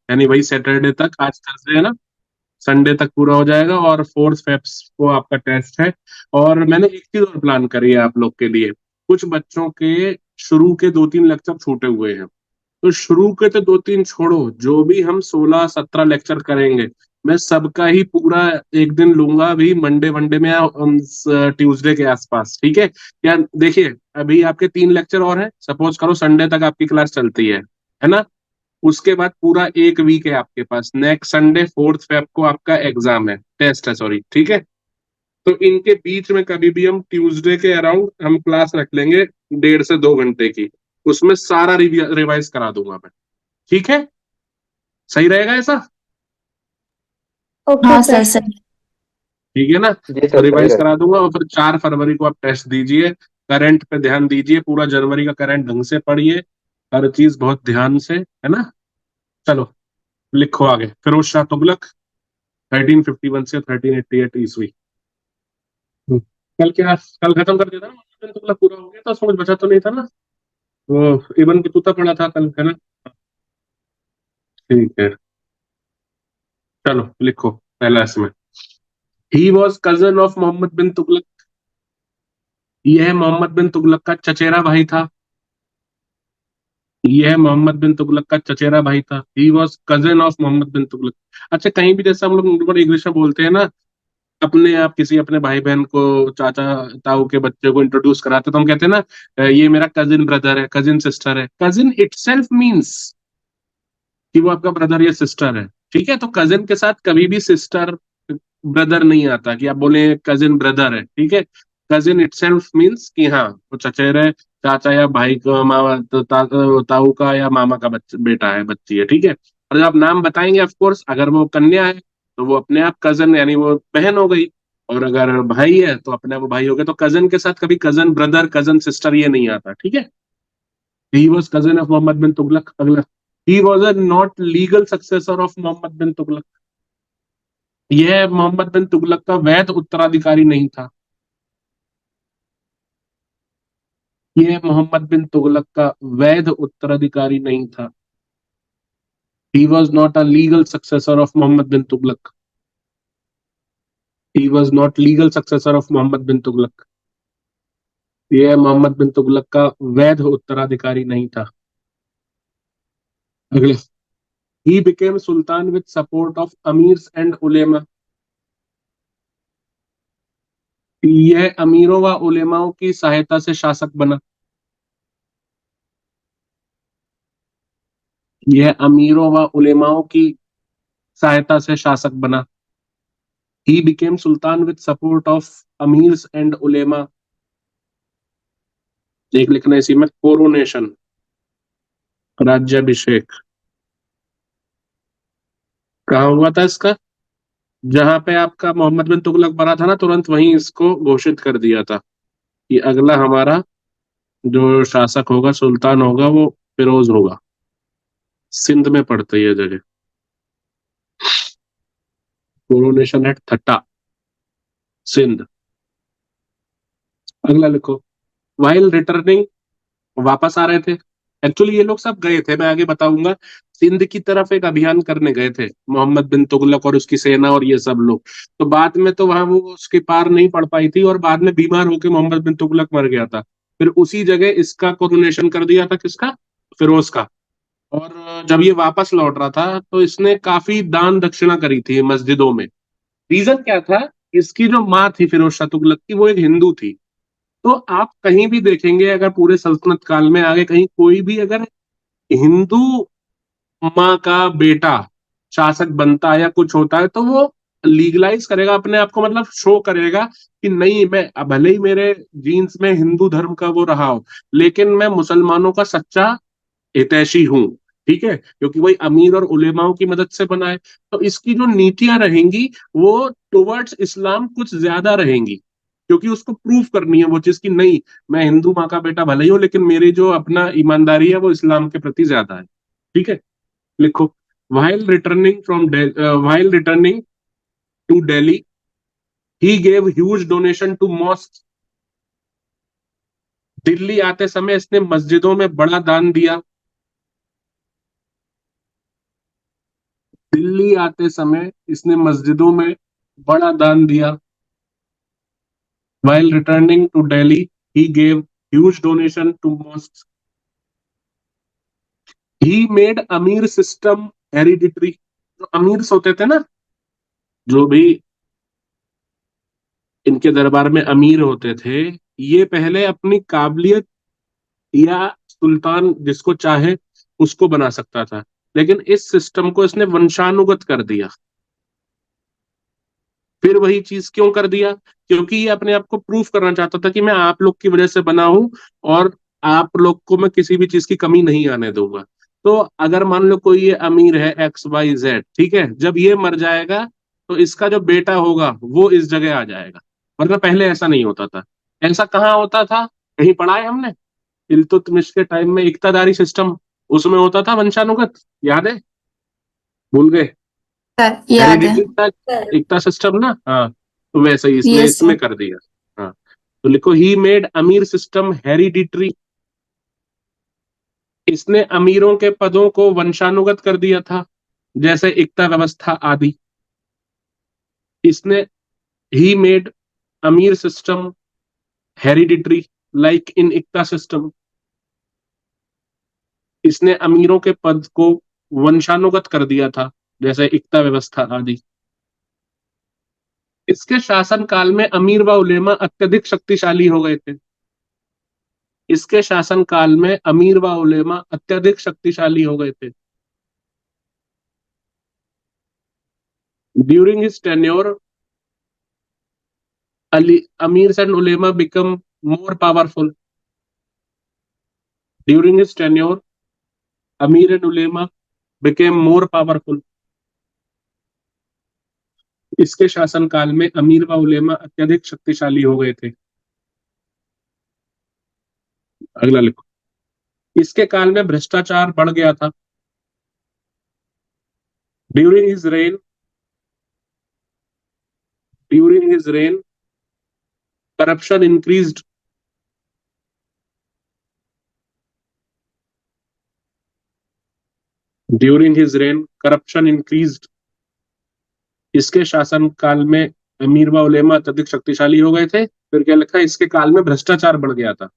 यानी वही सैटरडे तक, आज थर्सडे है ना, संडे तक पूरा हो जाएगा और 4 फेब को आपका टेस्ट है। और मैंने एक चीज और प्लान करी है आप लोग के लिए। कुछ बच्चों के शुरू के 2-3 लेक्चर छूटे हुए हैं, तो शुरू के तो 2-3 छोड़ो, जो भी हम 16-17 लेक्चर करेंगे, मैं सबका ही पूरा एक दिन लूंगा, अभी मंडे वनडे में या ट्यूसडे के आसपास, ठीक है। या देखिए, अभी आपके 3 लेक्चर और हैं, सपोज करो संडे तक आपकी क्लास चलती है ना। उसके बाद पूरा एक वीक है आपके पास, नेक्स्ट संडे 4 फेब को आपका एग्जाम है, टेस्ट है, सॉरी, ठीक है। तो इनके बीच में कभी भी हम ट्यूसडे के अराउंड हम क्लास रख लेंगे, 1.5 से 2 घंटे की। उसमें सारा रिवाइज करा दूंगा मैं, ठीक है। सही रहेगा ऐसा? ओके हाँ सर। सर सही। ठीक है ना। जी तो सर, सही रिवाइज करा रहेगा। दूंगा और फिर 4 फरवरी को आप टेस्ट दीजिए। करंट पे ध्यान दीजिए, पूरा जनवरी का करंट ढंग से पढ़िए, हर चीज बहुत ध्यान से, है ना। चलो, लिखो आगे। फिरोज शाह तुगलक, 1351 से 1388 ईस्वी। कल क्या, कल खत्म कर दिया था ना मोहम्मद बिन तुगलक, पूरा हो गया था, समझ बचा तो नहीं था ना। वो इबन बतूता पढ़ा था कल, है ना। ठीक है, चलो लिखो पहला इसमें। He was cousin of Muhammad bin Tughlaq. यह मोहम्मद बिन तुगलक का चचेरा भाई था। यह मोहम्मद बिन तुगलक का चचेरा भाई था। He was cousin of Muhammad bin Tughlaq. अच्छा, कहीं भी जैसे हम लोग नॉर्मल इंग्लिश में बोलते हैं ना, अपने आप किसी अपने भाई बहन को, चाचा ताऊ के बच्चे को इंट्रोड्यूस कराते, तो हम कहते हैं ना, ये मेरा कजिन ब्रदर है, कजिन सिस्टर है। कजिन इटसेल्फ मीन्स कि वो आपका ब्रदर या सिस्टर है, ठीक है। तो कजिन के साथ कभी भी सिस्टर ब्रदर नहीं आता कि आप बोले कजिन ब्रदर है, ठीक है। कजिन इटसेल्फ मीन्स कि हाँ, वो चचेरे चाचा या भाई का, मामा ताऊ का या मामा का बेटा है, बच्ची है, ठीक है। और जब आप नाम बताएंगे, ऑफ कोर्स अगर वो कन्या है तो वो अपने आप कजन, यानी वो बहन हो गई। और अगर भाई है तो अपने आप वो भाई हो गया। तो कजन के साथ कभी कजन ब्रदर, कजन सिस्टर ये नहीं आता, ठीक है। He was cousin of Muhammad bin Tughlaq. अगला, he was a not legal successor of Muhammad bin Tughlaq. यह मोहम्मद बिन तुगलक का वैध उत्तराधिकारी नहीं था। यह मोहम्मद बिन तुगलक का वैध उत्तराधिकारी नहीं था। He was not a legal successor of Muhammad bin Tughlaq. He was not legal successor of Muhammad bin Tughlaq. यह मोहम्मद बिन तुगलक का वैध उत्तराधिकारी नहीं था। अगले, he became sultan with support of amirs and ulema. यह अमीरों व उलेमाओं की सहायता से शासक बना। यह अमीरों व उलेमाओं की सहायता से शासक बना। He became sultan with support of amirs and ulema. एक लिखना है इसी में, कोरोनेशन, राज्याभिषेक। कहाँ हुआ था इसका? जहां पे आपका मोहम्मद बिन तुगलक मरा था ना, तुरंत वहीं इसको घोषित कर दिया था कि अगला हमारा जो शासक होगा, सुल्तान होगा, वो फिरोज होगा। सिंध में पड़ता है ये जगह। Coronation eight Thatta, Sindh. अगला लिखो, वाइल रिटर्निंग, वापस आ रहे थे। एक्चुअली ये लोग सब गए थे, मैं आगे बताऊंगा। सिंध की तरफ एक अभियान करने गए थे मोहम्मद बिन तुगलक और उसकी सेना और ये सब लोग। तो बाद में तो वहां वो उसके पार नहीं पड़ पाई थी, और बाद में बीमार होकर मोहम्मद बिन तुगलक मर गया था। फिर उसी जगह इसका कोरोनेशन कर दिया था, किसका? फिरोज का। और जब ये वापस लौट रहा था तो इसने काफी दान दक्षिणा करी थी मस्जिदों में। रीजन क्या था? इसकी जो माँ थी फिरोज शाह तुगलक की, वो एक हिंदू थी। तो आप कहीं भी देखेंगे, अगर पूरे सल्तनत काल में आगे कहीं कोई भी अगर हिंदू माँ का बेटा शासक बनता है या कुछ होता है, तो वो लीगलाइज करेगा अपने आप को, मतलब शो करेगा कि नहीं, मैं भले ही मेरे जीन्स में हिंदू धर्म का वो रहा हो, लेकिन मैं मुसलमानों का सच्चा हितैषी हूँ, ठीक है, क्योंकि वही अमीर और उलेमाओं की मदद से बना है। तो इसकी जो नीतियां रहेंगी वो टुवर्ड्स इस्लाम कुछ ज्यादा रहेंगी, क्योंकि उसको प्रूव करनी है वो चीज कि नहीं, मैं हिंदू माँ का बेटा भले ही हूँ, लेकिन मेरी जो अपना ईमानदारी है वो इस्लाम के प्रति ज्यादा है, ठीक है। लिखो, while returning to Delhi, he gave huge donation to mosques. Delhi आते समय इसने मस्जिदों में बड़ा दान दिया। दिल्ली आते समय इसने मस्जिदों में बड़ा दान दिया। While returning to Delhi, he gave huge donation to mosques. He made Amir system hereditary. जो अमीर्स होते थे ना, जो भी इनके दरबार में अमीर होते थे, ये पहले अपनी काबिलियत या सुल्तान जिसको चाहे उसको बना सकता था, लेकिन इस सिस्टम को इसने वंशानुगत कर दिया। फिर वही चीज क्यों कर दिया? क्योंकि ये अपने आप को प्रूफ करना चाहता था कि मैं आप लोग की वजह से बना हूं और आप लोग को मैं किसी भी चीज की कमी नहीं आने दूंगा। तो अगर मान लो कोई ये अमीर है XYZ, ठीक है, जब ये मर जाएगा तो इसका जो बेटा होगा वो इस जगह आ जाएगा, वरना पहले ऐसा नहीं होता था। ऐसा कहाँ होता था? कहीं पढ़ा है हमने? इल्तुतमिश के टाइम में इक्तादारी सिस्टम, उसमें होता था वंशानुगत, याद है? भूल गए? सर याद है। हेरिडिटी था, एकता सिस्टम ना, हाँ। तो वैसे ही इसने यस इसमें सर। कर दिया। हाँ, तो लिखो ही मेड अमीर सिस्टम हेरिडिटरी। इसने अमीरों के पदों को वंशानुगत कर दिया था, जैसे एकता व्यवस्था आदि। इसने ही मेड अमीर system hereditary like in Ekta system. इसने अमीरों के पद को वंशानुगत कर दिया था, जैसे एकता व्यवस्था आदि। इसके शासन काल में अमीर व उलेमा अत्यधिक शक्तिशाली हो गए थे। इसके शासन काल में अमीर व उलेमा अत्यधिक शक्तिशाली हो गए थे। During his tenure amirs and ulema become more powerful. During his tenure amir and ulema became more powerful. इसके शासन काल में अमीर व उलेमा अत्यधिक शक्तिशाली हो गए थे। अगला लिखो। इसके काल में भ्रष्टाचार बढ़ गया था। During his rain during his rain corruption increased. During his rain corruption increased. इसके शासन काल में अमीर व उलेमा अत्यधिक शक्तिशाली हो गए थे। फिर क्या लिखा? इसके काल में भ्रष्टाचार बढ़ गया था।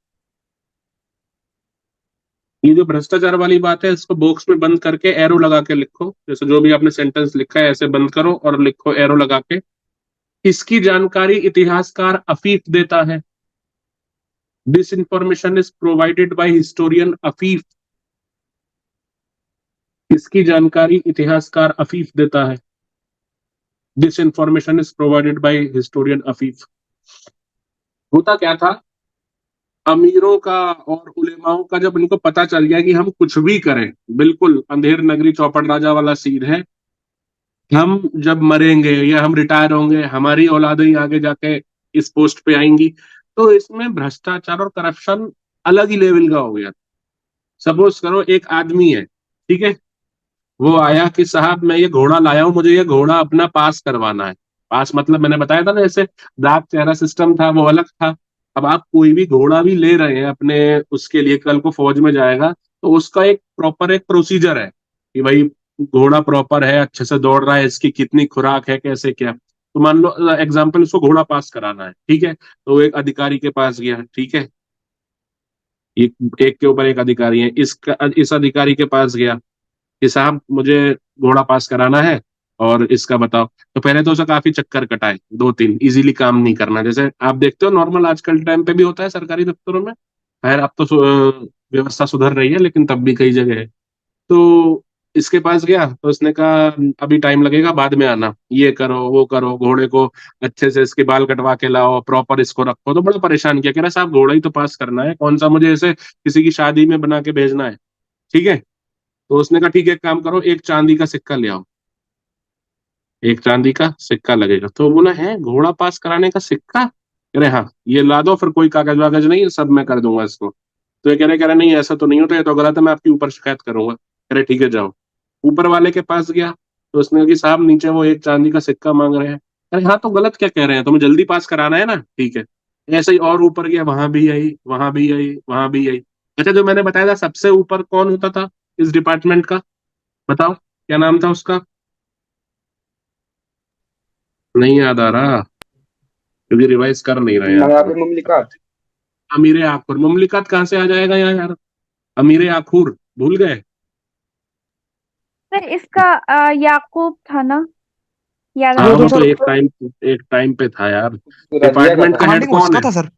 ये जो भ्रष्टाचार वाली बात है, इसको बॉक्स में बंद करके एरो लगा के लिखो। जैसे जो भी आपने सेंटेंस लिखा है ऐसे बंद करो और लिखो एरो लगा के। इसकी जानकारी इतिहासकार अफीफ देता है। This information is provided by historian Afif. इसकी जानकारी इतिहासकार अफीफ देता है। This information is provided by historian Afif. होता क्या था, अमीरों का और उलेमाओं का जब इनको पता चल गया कि हम कुछ भी करें, बिल्कुल अंधेर नगरी चौपड़ राजा वाला सीन है, हम जब मरेंगे या हम रिटायर होंगे हमारी औलादें ही आगे जाके इस पोस्ट पे आएंगी, तो इसमें भ्रष्टाचार और करप्शन अलग ही लेवल का हो गया। सपोज करो एक आदमी है, ठीक है, वो आया कि साहब मैं ये घोड़ा लाया हूं, मुझे ये घोड़ा अपना पास करवाना है। पास मतलब मैंने बताया था ना, जैसे दाग चेहरा सिस्टम था वो अलग था। अब आप कोई भी घोड़ा भी ले रहे हैं अपने, उसके लिए कल को फौज में जाएगा, तो उसका एक प्रॉपर एक प्रोसीजर है कि भाई घोड़ा प्रॉपर है, अच्छे से दौड़ रहा है, इसकी कितनी खुराक है, कैसे क्या। तो मान लो एग्जाम्पल, उसको घोड़ा पास कराना है, ठीक है, तो वो एक अधिकारी के पास गया, ठीक है, एक एक के ऊपर एक अधिकारी है, इस अधिकारी के पास गया कि साहब मुझे घोड़ा पास कराना है और इसका बताओ। तो पहले तो उसे काफी चक्कर कटाए, दो तीन, इजीली काम नहीं करना, जैसे आप देखते हो नॉर्मल आजकल टाइम पे भी होता है सरकारी दफ्तरों में। खैर अब तो व्यवस्था सुधर रही है, लेकिन तब भी कई जगह है। तो इसके पास गया तो उसने कहा अभी टाइम लगेगा, बाद में आना, ये करो वो करो, घोड़े को अच्छे से इसके बाल कटवा के लाओ, प्रॉपर इसको रखो। तो बड़ा परेशान किया, कह रहा साहब घोड़ा ही तो पास करना है, कौन सा मुझे ऐसे किसी की शादी में बना के भेजना है, ठीक है। तो उसने कहा ठीक है, एक काम करो, एक चांदी का सिक्का ले आओ, एक चांदी का सिक्का लगेगा। तो बोला है घोड़ा पास कराने का सिक्का? कह रहे हाँ ये ला दो, फिर कोई कागज वागज नहीं, सब मैं कर दूंगा इसको। तो ये कह रहे नहीं ऐसा तो नहीं होता, ये तो गलत है, मैं आपके ऊपर शिकायत करूंगा। कह रहे ठीक है जाओ। ऊपर वाले के पास गया तो उसने कहा कि साहब नीचे वो एक चांदी का सिक्का मांग रहे हैं। अरे हाँ तो गलत क्या कह रहे हैं, तुम्हें जल्दी पास कराना है ना, ठीक है। ऐसे ही और ऊपर गया, वहां भी आई, वहां भी आई, वहां भी आई। अच्छा जो मैंने बताया था सबसे ऊपर कौन होता था इस डिपार्टमेंट का, बताओ क्या नाम था उसका? नहीं याद आ रहा, क्योंकि रिवाइज कर नहीं रहे हैं आप नवाब लोग। मुमलिकात। अमीर आखुर, मुमलिकत कहाँ से आ जाएगा यहाँ यार? अमीर आखुर भूल गए? सर इसका याकूब था ना, याद आ हाँ वो तो गया। वो तो सर एक टाइम पे था यार। रजिया का डिपार्टमेंट था। का हेड कमांडिंग वर्स कौन का है? था सर।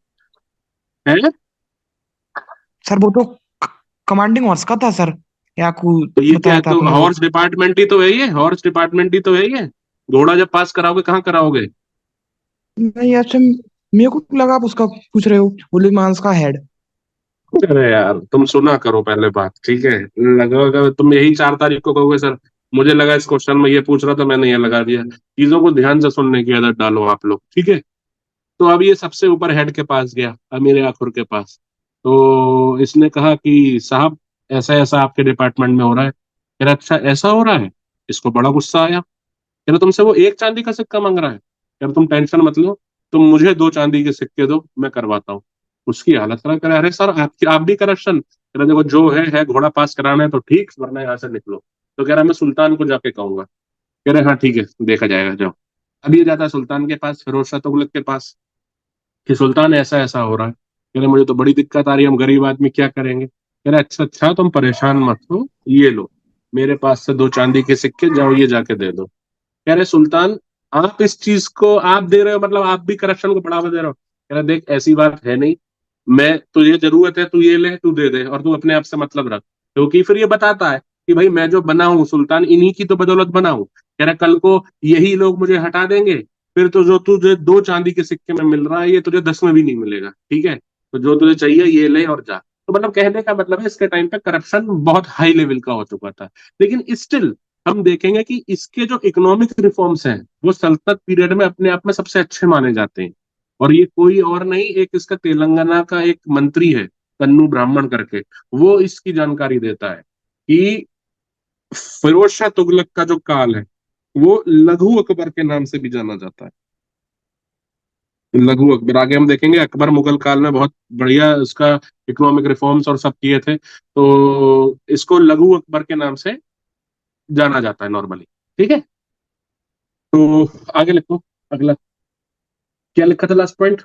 है? सर वो तो कमांडिंग वर्स का था सर, याकू तो ये क्या बताया है, था तो आपने वो। हॉर्स डिपार्टमेंट ही तो है ये, हॉर्स डिपार्टमेंट ही तो है ये। घोड़ा जब पास कराओगे कहाँ कराओगे? नहीं अच्छा, मेरे को लगा आप उसका पूछ रहे हो, उलिमांस का हेड। अरे यार तुम सुना करो पहले बात, ठीक है? लगा तुम यही 4 तारीख को कहोगे सर, मुझे लगा इस क्वेश्चन में ये पूछ रहा था, मैंने ये लगा दिया। चीजों को ध्यान से सुनने की आदत डालो आप लोग, ठीक है? तो अब ये सबसे ऊपर हेड के पास गया, अमीर आखुर के पास। तो इसने कहा कि साहब ऐसा ऐसा आपके डिपार्टमेंट में हो रहा है। कह रहा अच्छा ऐसा हो रहा है। इसको बड़ा गुस्सा आया। कह रहा तुमसे वो एक चांदी का सिक्का मांग रहा है। कह रहा तुम टेंशन मत लो, तुम मुझे 2 चांदी के सिक्के दो, मैं करवाता हूँ। उसकी हालत खराब। कह रहा अरे सर आपकी आप भी करप्शन? कह रहा देखो जो है घोड़ा पास कराना है तो ठीक, वरना यहाँ से निकलो। तो कह रहा मैं सुल्तान को जाके कहूंगा। कह रहे हाँ ठीक है, देखा जाएगा, जाओ। अब ये जाता है सुल्तान के पास, फिरोज शाह तुगलक के पास, कि सुल्तान ऐसा ऐसा हो रहा है। कह रहे मुझे तो बड़ी दिक्कत आ रही है, हम गरीब आदमी क्या करेंगे? कह रहे अच्छा अच्छा तुम परेशान मत हो, ये लो मेरे पास से 2 चांदी के सिक्के, जाओ ये जाके दे दो। कह रहे सुल्तान आप इस चीज को आप दे रहे हो, मतलब आप भी करप्शन को बढ़ावा दे रहे हो? कह रहे देख ऐसी बात है नहीं, मैं तुझे जरूरत है तू ये ले तू दे दे, और तू अपने आप से मतलब रख। क्योंकि फिर ये बताता है कि भाई मैं जो बना हूँ सुल्तान, इन्हीं की तो बदौलत बना हूँ। कह रहा कल को यही लोग मुझे हटा देंगे, फिर तो जो तुझे 2 चांदी के सिक्के में मिल रहा है ये तुझे 10 में भी नहीं मिलेगा, ठीक है? तो जो तुझे चाहिए ये ले और जा। तो मतलब कहने का मतलब है इसके टाइम पे करप्शन बहुत हाई लेवल का हो चुका था। लेकिन स्टिल हम देखेंगे कि इसके जो इकोनॉमिक रिफॉर्म्स हैं वो सल्तनत पीरियड में अपने आप में सबसे अच्छे माने जाते हैं। और ये कोई और नहीं, एक इसका तेलंगाना का एक मंत्री है, कन्नू ब्राह्मण करके, वो इसकी जानकारी देता है कि फिरोज शाह तुगलक का जो काल है वो लघु अकबर के नाम से भी जाना जाता है। लघु अकबर आगे हम देखेंगे, अकबर मुगल काल में बहुत बढ़िया इसका इकोनॉमिक रिफॉर्म्स और सब किए थे, तो इसको लघु अकबर के नाम से जाना जाता है नॉर्मली, ठीक है? तो आगे लिखो, अगला क्या लिखा था लास्ट पॉइंट?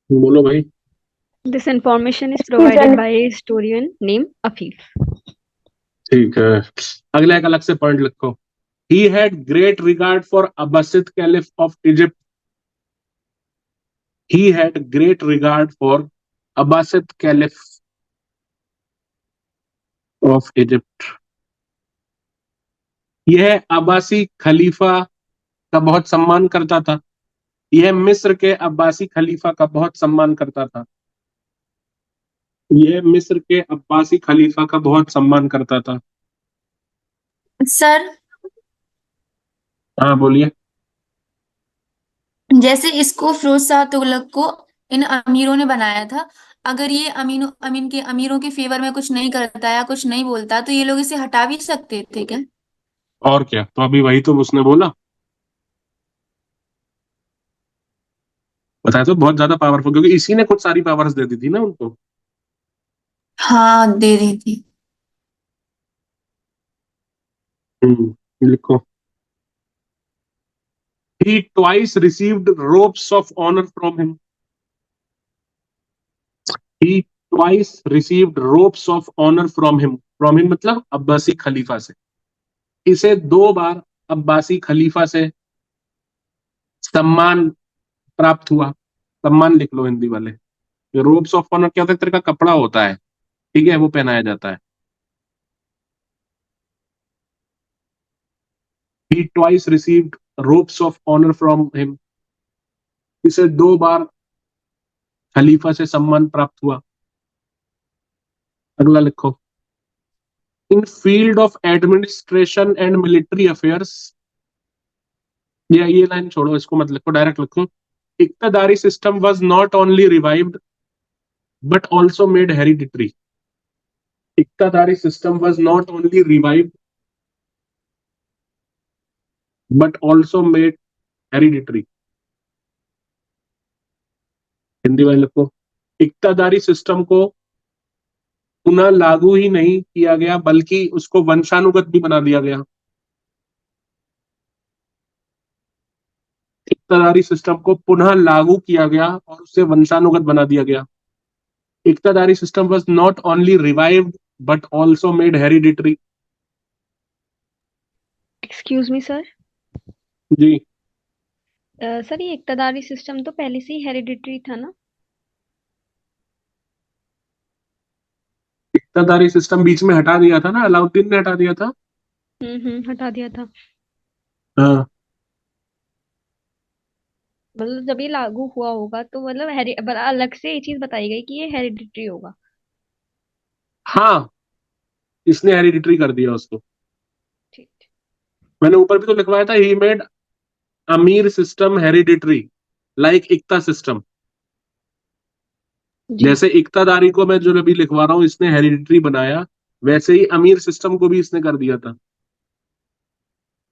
बोलो भाई। दिस इंफॉर्मेशन इज इसकी प्रोवाइडेड जान बाय ए हिस्टोरियन नेम अफीफ। ठीक है, अगला एक अलग से पॉइंट लिखो। He had great regard for Abbasid caliph of Egypt. He had great regard for Abbasid caliph of Egypt. यह अब्बासी खलीफा का बहुत सम्मान करता था। यह मिस्र के अब्बासी खलीफा का बहुत सम्मान करता था। यह मिस्र के अब्बासी खलीफा का बहुत सम्मान करता था। सर, हाँ बोलिए। जैसे इसको फिरोज शाह तुगलक को इन अमीरों ने बनाया था, अगर ये अमीन के अमीरों के फेवर में कुछ नहीं करता या कुछ नहीं बोलता तो ये लोग इसे हटा भी सकते थे क्या? और क्या, तो अभी वही तो उसने बोला, बताया तो बहुत ज्यादा पावरफुल, क्योंकि इसी ने खुद सारी पावर्स दे दी थी ना उनको। हाँ, दे रही थी। लिखो। He twice received robes of honor from him. He twice received robes of honor from him. From him मतलब अब्बासी खलीफा से। इसे 2 बार अब्बासी खलीफा से सम्मान प्राप्त हुआ। सम्मान लिख लो हिंदी वाले। रोब्स ऑफ ऑनर क्या होता है? तरह का कपड़ा होता है, ठीक है, वो पहनाया जाता है। He twice received robes of honor from him. इसे 2 बार खलीफा से सम्मान प्राप्त हुआ। अगला लिखो। In field of administration and military affairs, ये लाइन छोड़ो, इसको मत लिखो, डायरेक्ट लिखो। Iqtadari system was not only revived but also made hereditary. Iqtadari system was not only revived but also made hereditary. Hindi में लिखो। इक्तदारी सिस्टम को पुनः लागू ही नहीं किया गया बल्कि उसको वंशानुगत भी बना दिया गया। इक्तादारी सिस्टम को पुनः लागू किया गया और उसे वंशानुगत बना दिया गया। Iqtadari system was not only revived but also made hereditary. Excuse me sir. जी, सर ये इक्तदारी सिस्टम तो पहले से ही हेरिडिटरी था ना? इक्तादारी सिस्टम बीच में हटा दिया था ना, अलाउद्दीन ने हटा दिया था। हटा दिया था। हाँ मतलब जब ये लागू हुआ होगा तो मतलब अलग से ये चीज बताई गई कि ये हेरिडिटरी होगा। हाँ, इसने हेरिडिटरी कर दिया उसको। ठीक ठीक। मैंने ऊपर भी तो लिखवाया था, ही मेड अमीर सिस्टम हेरिडिटरी लाइक इक्ता सिस्टम। जी। जैसे इक्तादारी को मैं जो अभी लिखवा रहा हूँ इसने हेरिडिटरी बनाया, वैसे ही अमीर सिस्टम को भी इसने कर दिया था।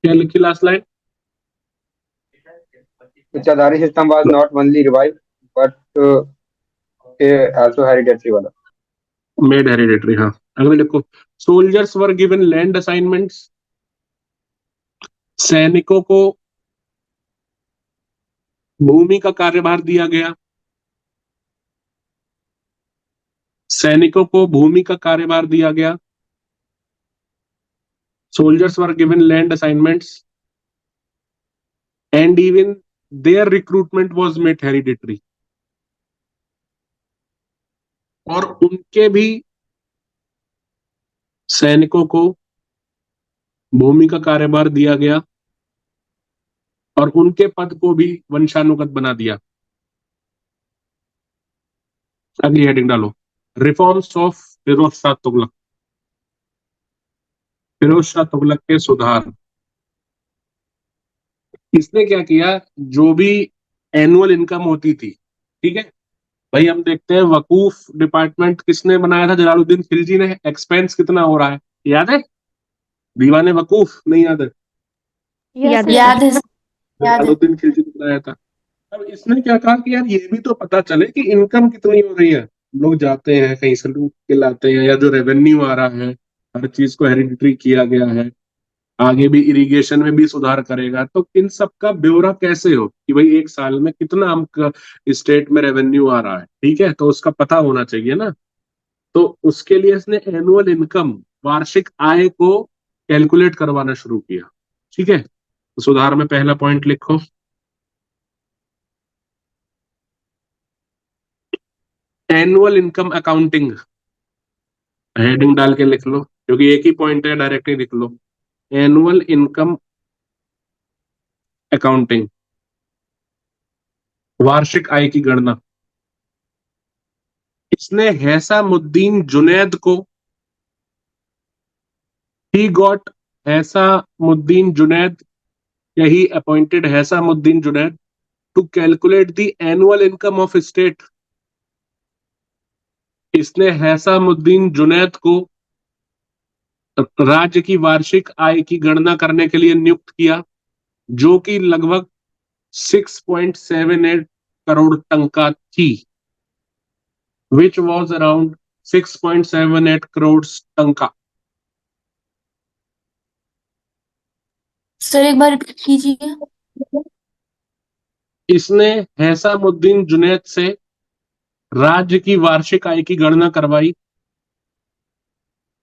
क्या लिखी last line? Iqtadari system was not only revive but also hereditary वाला। मेड हेरिडिटरी, हाँ। अगले लिखो, soldiers were given land assignments. सैनिकों को भूमि का कार्यभार दिया गया। सैनिकों को भूमि का कार्यभार दिया गया। Soldiers were given land assignments and even their recruitment was made hereditary. और उनके भी, सैनिकों को भूमि का कार्यभार दिया गया और उनके पद को भी वंशानुगत बना दिया। अगली हेडिंग डालो, रिफॉर्म्स ऑफ फिरोज शाह तुगलक। फिरोज शाह तुगलक के सुधार। इसने क्या किया, जो भी एनुअल इनकम होती थी, ठीक है भाई, हम देखते हैं वकूफ डिपार्टमेंट किसने बनाया था, जलालुद्दीन खिलजी ने। एक्सपेंस कितना हो रहा है याद है? दीवाने वकूफ नहीं याद है? याद है याद सर। है याद है। जलालुद्दीन खिलजी ने बनाया था। अब इसने क्या कहा कि यार ये भी तो पता चले कि इनकम कितनी हो रही है। लोग जाते हैं कहीं से लूट के लाते हैं, या जो रेवेन्यू आ रहा है, हर चीज को हेरिडिटरी किया गया है, आगे भी इरिगेशन में भी सुधार करेगा, तो इन सब का ब्यौरा कैसे हो कि भाई एक साल में कितना हमका स्टेट में रेवेन्यू आ रहा है, ठीक है, तो उसका पता होना चाहिए ना। तो उसके लिए इसने एनुअल इनकम, वार्षिक आय को कैलकुलेट करवाना शुरू किया। ठीक है, तो सुधार में पहला पॉइंट लिखो, एनुअल इनकम अकाउंटिंग। हेडिंग डाल के लिख लो, क्योंकि एक ही पॉइंट है, डायरेक्टली लिख लो, एनुअल इनकम अकाउंटिंग, वार्षिक आय की गणना। इसने हैसामुद्दीन जुनैद को, ही गॉट हैसामुद्दीन जुनैद, या he appointed Hisamuddin Junaid to calculate the annual income of state. इसने हैसामुद्दीन जुनैद को राज्य की वार्षिक आय की गणना करने के लिए नियुक्त किया, जो कि लगभग 6.78 करोड़ टंका थी, विच वॉज अराउंड 6.78 करोड़ टंका। सर एक बार रिपीट कीजिए। इसने हैसामुद्दीन जुनैद से राज्य की वार्षिक आय की गणना करवाई।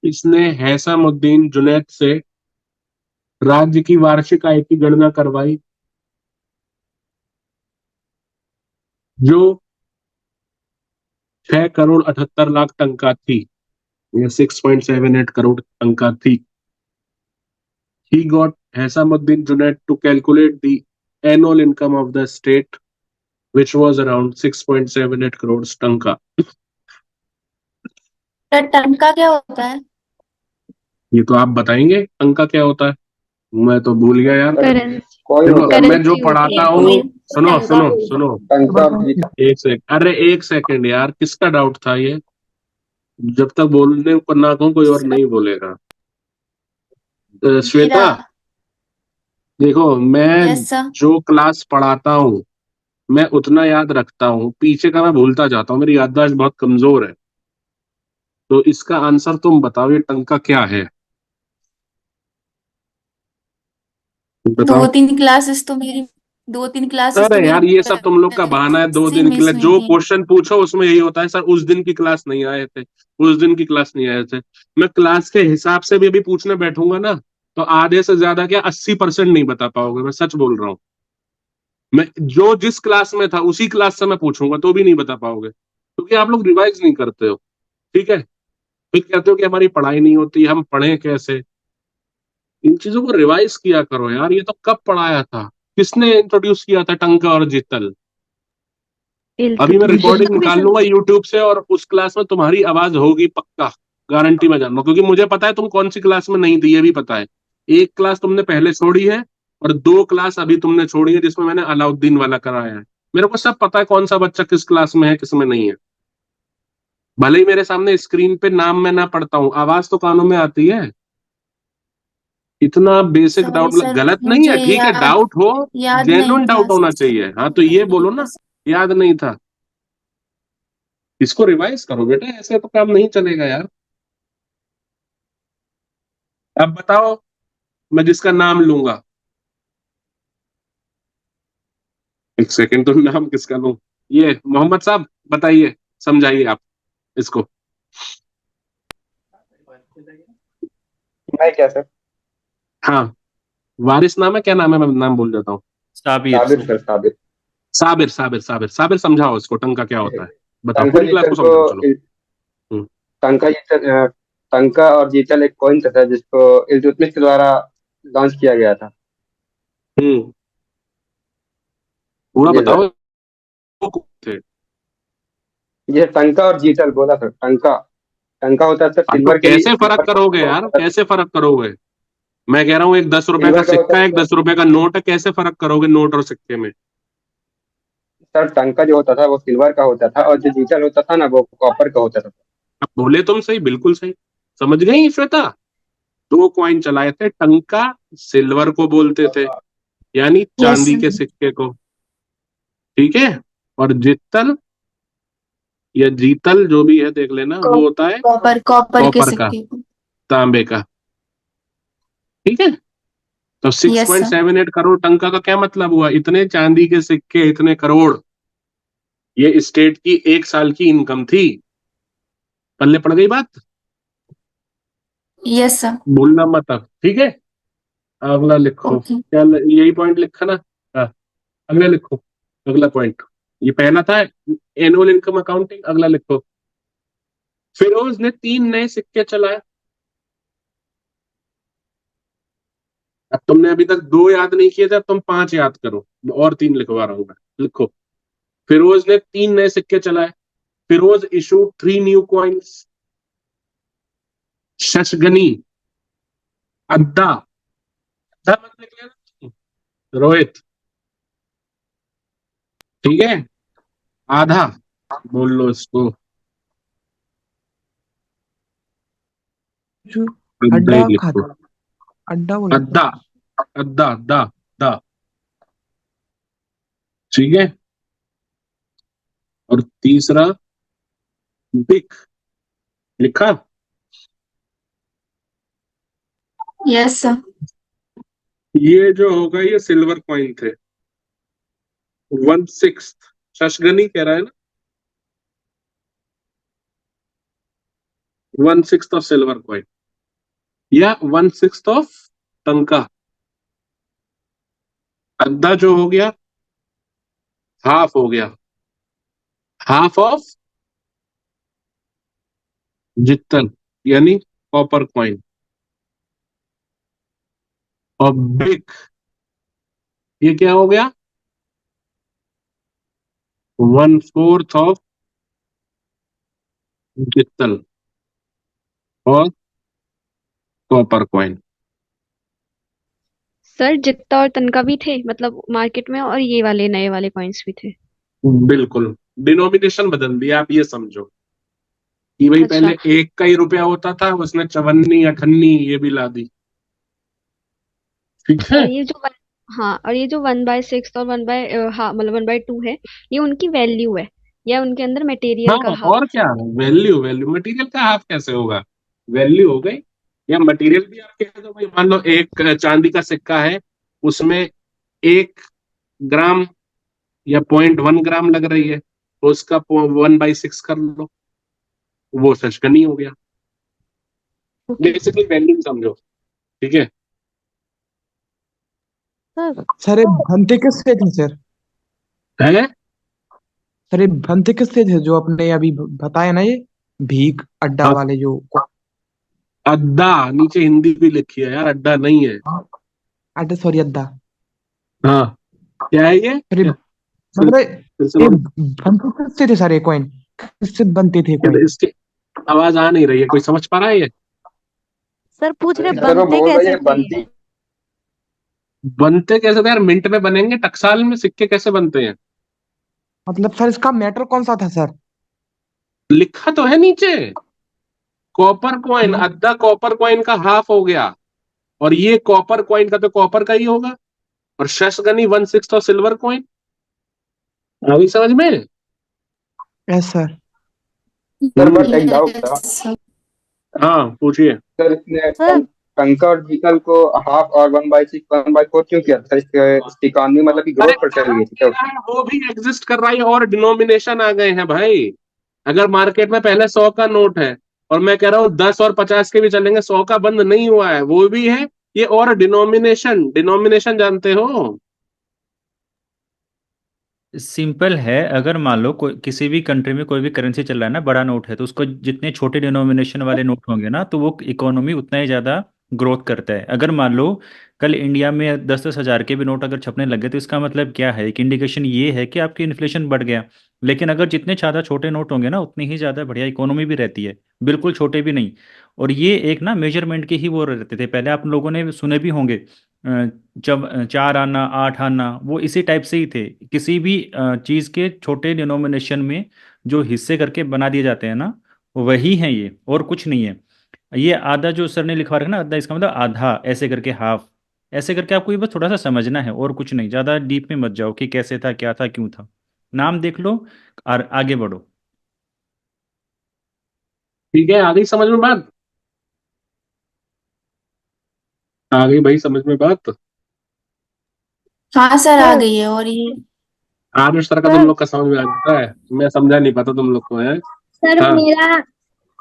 इसने हैसामुद्दीन जुनैद से राज्य की वार्षिक आय की गणना करवाई, जो 6 करोड़ 78 लाख टंका थी, या 6.78 करोड़ टंका थी। He got Hasamuddin Junaid to calculate the annual income of the state, which was around 6.78 crores टंका। सर टंका क्या होता है? ये तो आप बताएंगे टंका क्या होता है, मैं तो भूल गया यार। करेंसी। कोई देखो होता है मैं जो करेंसी पढ़ाता होती है। हूँ, सुनो सुनो सुनो, टंका और जीता। एक सेकंड, अरे एक सेकंड यार, किसका डाउट था ये? जब तक बोलने को ना कहूँ कोई और नहीं बोलेगा। श्वेता, मेरा। देखो मैं यस सर। जो क्लास पढ़ाता हूँ मैं उतना याद रखता हूँ, पीछे का मैं भूलता जाता हूँ, मेरी याददाश्त बहुत कमजोर है। तो इसका आंसर तुम बताओ, ये टंका क्या है, बताओ। 2-3 क्लासेस तो मेरी 2-3 क्लासेस तो अरे मेरी यार ये सब तुम लोग का बहाना है, 2 दिन के मिस लिए हुई जो थी। क्वेश्चन पूछो उसमें यही होता है सर उस दिन की क्लास नहीं आए थे, उस दिन की क्लास नहीं आए थे। मैं क्लास के हिसाब से भी अभी पूछने बैठूंगा ना तो आधे से ज्यादा क्या 80% नहीं बता पाओगे, मैं सच बोल रहा हूँ। मैं जो जिस क्लास में था उसी क्लास से मैं पूछूंगा तो भी नहीं बता पाओगे, क्योंकि आप लोग रिवाइज नहीं करते हो। ठीक है, फिर कहते हो कि हमारी पढ़ाई नहीं होती, हम पढ़े कैसे। इन चीजों को रिवाइज किया करो यार, ये तो कब पढ़ाया था, किसने इंट्रोड्यूस किया था टंका और जीतल। अभी मैं इल्तुतमिश। रिकॉर्डिंग निकाल लूंगा यूट्यूब से और उस क्लास में तुम्हारी आवाज होगी पक्का, गारंटी में जानना, क्योंकि मुझे पता है तुम कौन सी क्लास में नहीं थी, ये भी पता है। एक क्लास तुमने पहले छोड़ी है और 2 क्लास अभी तुमने छोड़ी है जिसमें मैंने अलाउद्दीन वाला कराया है। मेरे को सब पता है कौन सा बच्चा किस क्लास में है किस में नहीं है। भले ही मेरे सामने स्क्रीन पे नाम मैं ना पढ़ता हूँ, आवाज तो कानों में आती है। इतना बेसिक सॉरी डाउट सर, गलत नहीं मुझे है, ठीक है, याद डाउट हो, याद नहीं जेन्युइन था डाउट होना सर। चाहिए, हाँ तो ये बोलो ना याद नहीं था। इसको रिवाइज करो बेटा, ऐसे तो काम नहीं चलेगा यार। अब बताओ, मैं जिसका नाम लूंगा, एक सेकंड, तो नाम किसका लूं? ये मोहम्मद साहब बताइए, समझाइए आप इसको। मैं क्या सर? हाँ, वारिस नाम है, क्या नाम है, मैं नाम भूल जाता हूँ। साबिर। साबिर सर, साबिर। साबिर, साबिर, साबिर, साबिर, समझाओ इसको, टंका क्या होता है, बताओ, टंका पूरी क्लास जीतल को को समझाओ, चलो। हम्म। टंका जीतल टंका और जीतल एक कॉइन था जिसको इल्तुतमिश के द्वारा लॉन्च किया गया था। हम्म, पूरा जी बताओ। सर। वो कौन थे? ये टंका और जीतल बोला सर। टंका टंका होता है सर हाँ, तो सिल्वर के लिए, कैसे फर्क करोगे यार, कैसे फर्क करोगे? मैं कह रहा हूँ एक 10 रुपए का सिल्वर का होता सिक्का है, एक है। 10 रुपए का नोट है, कैसे फर्क करोगे नोट और सिक्के में? सर टंका जो होता था वो सिल्वर का होता था और जो जीतल होता था ना वो कॉपर का होता था। अब बोले तुम सही, बिल्कुल सही, समझ गई श्वेता। 2 कॉइन चलाए थे, टंका सिल्वर को बोलते थे, यानी यस चांदी सर। के सिक्के को, ठीक है, और जित्तल या जीतल जो भी है देख लेना, वो होता है कॉपर कॉपर के कॉपर का, सिक्के को। तांबे का, ठीक है। तो six yes point sir. Seven eight crore taka का क्या मतलब हुआ, इतने चांदी के सिक्के इतने करोड़, ये स्टेट की 1 साल की इनकम थी। पल्ले पड़ गई बात, यस सर। भूलना मत अब, ठीक है। अगला लिखो, ओके। क्या यही पॉइंट लिखा ना? हाँ, अगला लिखो, अगला पॉइंट, ये पहला था एनुअल इनकम अकाउंटिंग, अगला लिखो। फिरोज ने 3 नए सिक्के चलाए। अब तुमने अभी तक 2 याद नहीं किए थे, अब तुम 5 याद करो, और 3 लिखवा रहा हूं मैं, लिखो। फिरोज ने 3 नए सिक्के चलाए। Firoz issued 3 new coins. Shashgani, adda, adda मत लिख लेना रोहित, ठीक है, आधा बोल लो इसको, जो अद्दा अड्डा ही लिखो, खाता, अड्डा बोला था। अद्दा, अद्दा, दा, दा, ठीक है। और तीसरा बिक, लिखा। Yes sir. ये जो होगा ये सिल्वर कॉइन थे, 1/6 शशगनी कह रहा है ना, 1/6 ऑफ सिल्वर कॉइन, या 1/6 ऑफ टंका। अद्दा जो हो गया, हाफ हो गया, हाफ ऑफ जित्तन, यानी कॉपर कॉइन। और बिक, ये क्या हो गया, 1/4 ऑफ जित्तल और कॉपर कॉइन। सर जित्ता और तनका भी थे मतलब मार्केट में, और ये वाले नए वाले कॉइन्स भी थे। बिल्कुल, डिनोमिनेशन बदल दिया, आप ये समझो कि भाई अच्छा। पहले 1 का ही रुपया होता था, उसने चवन्नी अठन्नी ये भी ला दी, ठीक है। और ये जो हाँ, और ये जो 1/6 और 1/, हाँ मतलब 1/2 है, ये उनकी वैल्यू है या उनके अंदर मटेरियल का हाँ, हाफ। और क्या, वैल्यू, वैल्यू मटेरियल का हाफ कैसे होगा, वैल्यू हो गई। या मटेरियल भी आपके यहाँ, तो भाई मान लो एक चांदी का सिक्का है, उसमें एक ग्राम या 0.1 ग्राम लग रही है, तो उसका 1/6 कर लो, वो शशगनी हो गया। ओके बेसिकली वैल्यू समझो, ठीक है। सर। सर ये बनते किससे थे सर? है सर ये बनते किससे थे जो आपने अभी बताया ना, ये भीख अड्डा वाले जो। अड्डा, नीचे हिंदी भी लिखी है यार, अड्डा नहीं है। अड्डा, सॉरी, अड्डा। हाँ, क्या है ये? सर ये फिर मतलब फिर से ये बोलो। बनते किससे थे सर? ये कॉइन किससे बनते थे कॉइन? इसकी आवाज आ नहीं रही है, कोई समझ पा रहा है ये? सर पूछ रहे सर वो बनते बोल रही कैसे है थे ये? बनती। बनते कैसे थे यार? मिंट में बनेंगे, टकसाल में सिक्के कैसे बनते हैं? मतलब सर इसका मैटर कौन सा था सर? लिखा तो है नीचे, कॉपर कॉइन, अद्धा कॉपर कॉइन का हाफ हो गया, और ये कॉपर कॉइन का तो कॉपर का ही होगा, और शशगनी 1/6 और सिल्वर कॉइन। अभी समझ में? Yes sir. सर बट एक डाउट था। Yes. हाँ पूछिए। सर इसने सर टंका और जीतल को हाफ और 1/6 1/4 क्यों किया था? इसकी इकॉनमी मतलब कि अरे ग्रोथ पर चल कहाँ गई थी क्या किया उसकी? है, वो भी एग्जिस्ट कर रहा है, और डिनोमिनेशन आ गए हैं भाई। अगर मार्केट में पहले 100 का नोट है, और मैं कह रहा हूँ 10 और 50 के भी चलेंगे, 100 का बंद नहीं हुआ है, वो भी है। ये और डिनोमिनेशन, डिनोमिनेशन जानते हो? सिंपल है। अगर मान लो कोई किसी भी कंट्री में कोई भी करेंसी चल रहा है ना, बड़ा नोट है, तो उसको जितने छोटे डिनोमिनेशन वाले नोट होंगे ना, तो वो इकोनॉमी उतना ही ज़्यादा ग्रोथ करता है। अगर मान लो कल इंडिया में 10-10 हज़ार के भी नोट अगर छपने लगे, तो इसका मतलब क्या है? एक इंडिकेशन ये है कि आपकी इन्फ्लेशन बढ़ गया। लेकिन अगर जितने ज़्यादा छोटे नोट होंगे ना, उतनी ही ज़्यादा बढ़िया इकोनॉमी भी रहती है, बिल्कुल छोटे भी नहीं। और ये एक ना मेजरमेंट के ही वो रहते थे पहले, आप लोगों ने सुने भी होंगे। जब 4 आना 8 आना, वो इसी टाइप से ही थे। किसी भी चीज़ के छोटे डिनोमिनेशन में जो हिस्से करके बना दिए जाते हैं ना, वही हैं ये, और कुछ नहीं है। ये आधा जो सर ने लिखवा रखा ना, आधा, इसका मतलब आधा, ऐसे करके हाफ, ऐसे करके आपको ये बस थोड़ा सा समझना है, और कुछ नहीं। ज़्यादा डीप में मत जाओ कि कैसे था, क्या था, क्यों था। नाम देख लो और आगे बढ़ो। ठीक है, आ गई समझ में बात? आ गई भाई समझ में बात? हाँ सर, आ सर गई है। और ये आदर्श तरह का तुम सर लोग का समझ में आ जाता है, मैं समझा नहीं पाता तुम लोग को है। सर हाँ, मेरा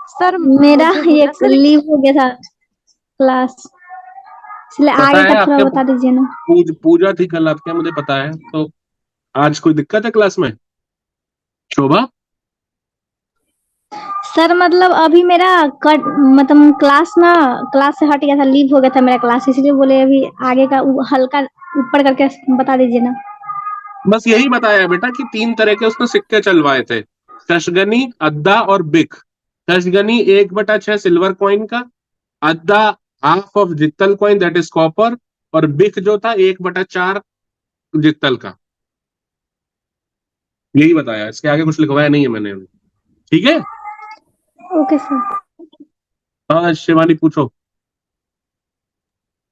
सर मेरा मुझे ये बोलना सर। लीव हो गया था क्लास, इसलिए पता आगे है का थोड़ा आपके, बता दीजिए ना। पूजा थी कल आपके, मुझे पता है। तो आज कोई दिक्कत है क्लास में, शोभा? सर मतलब अभी मेरा कट मतलब क्लास से हट गया था, लीव हो गया था मेरा क्लास, इसलिए बोले अभी आगे का हल्का ऊपर करके बता दीजिए ना। बस यही बताया है बेटा कि 3 तरह के उसने सिक्के चलवाए थे, शशगनी, अद्दा और बिक। शशगनी 1/6 सिल्वर कॉइन का, adda half of jittal coin that is copper, और बिक जो था 1/4 जित्तल का। यही बताया, इसके आगे कुछ लिखवाया नहीं है मैंने अभी। ठीक है। Okay sir. हाँ शिवानी पूछो।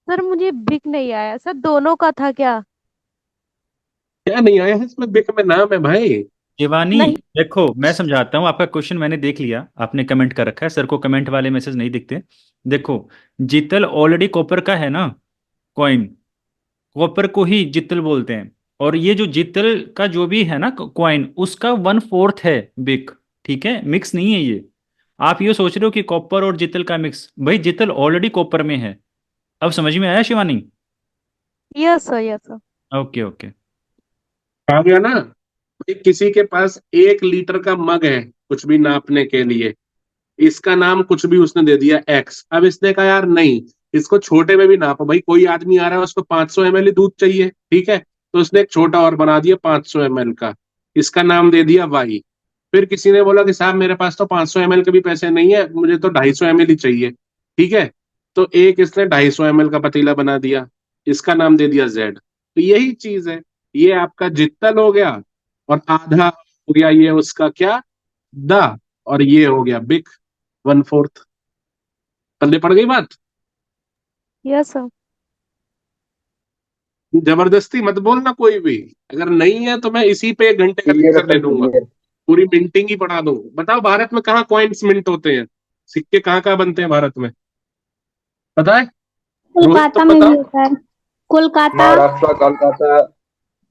सर मुझे बिक नहीं आया सर, दोनों का था क्या? क्या नहीं आया है इसमें? बिक में नाम है भाई। शिवानी, नहीं। देखो मैं समझाता हूँ। आपका क्वेश्चन मैंने देख लिया, आपने कमेंट कर रखा है। सर को कमेंट वाले मैसेज नहीं दिखते। देखो, जितल ऑलरेडी कॉपर का है ना, कॉइन, कॉपर को ही जितल बोलते हैं। और ये जो जितल का जो भी है ना कॉइन, उसका 1/4 है बिक। ठीक है, मिक्स नहीं है ये। आप ये सोच रहे हो कि कॉपर और जितल का मिक्स, भाई जितल ऑलरेडी कॉपर में है। अब समझ में आया Shivani? Yes sir, yes sir. Okay okay. आ गया ना? भाई किसी के पास 1 लीटर का मग है कुछ भी नापने के लिए, इसका नाम कुछ भी उसने दे दिया एक्स। अब इसने कहा यार नहीं, इसको छोटे में भी नापो। भाई कोई आदमी आ रहा है, उसको 500 ml ही दूध चाहिए, ठीक है, तो उसने एक छोटा और बना दिया 500 ml का, इसका नाम दे दिया वाई। फिर किसी ने बोला कि साहब मेरे पास तो 500 ml के भी पैसे नहीं है, मुझे तो 250 ml ही चाहिए, ठीक है, तो एक इसने 250 ml का पतीला बना दिया, इसका नाम दे दिया जेड। तो यही चीज है, ये आपका जित्तल हो गया, और आधा हो गया ये उसका क्या, दा, और ये हो गया बिग, 1/4। पल्ले पड़ गई बात? Yes sir. जबरदस्ती मत बोलना कोई भी, अगर नहीं है तो मैं इसी पे 1 घंटे का क्लियर है लेक्चर ले सर, लूंगा, क्लियर। पूरी मिंटिंग ही पढ़ा दूं। बताओ भारत में कहाँ कॉइन्स मिंट होते हैं, सिक्के कहाँ कहाँ बनते हैं भारत में, पता है? रोहित तुम कोलकाता में भी बताओ। होता है, कोलकाता। महाराष्ट्र, कोलकाता।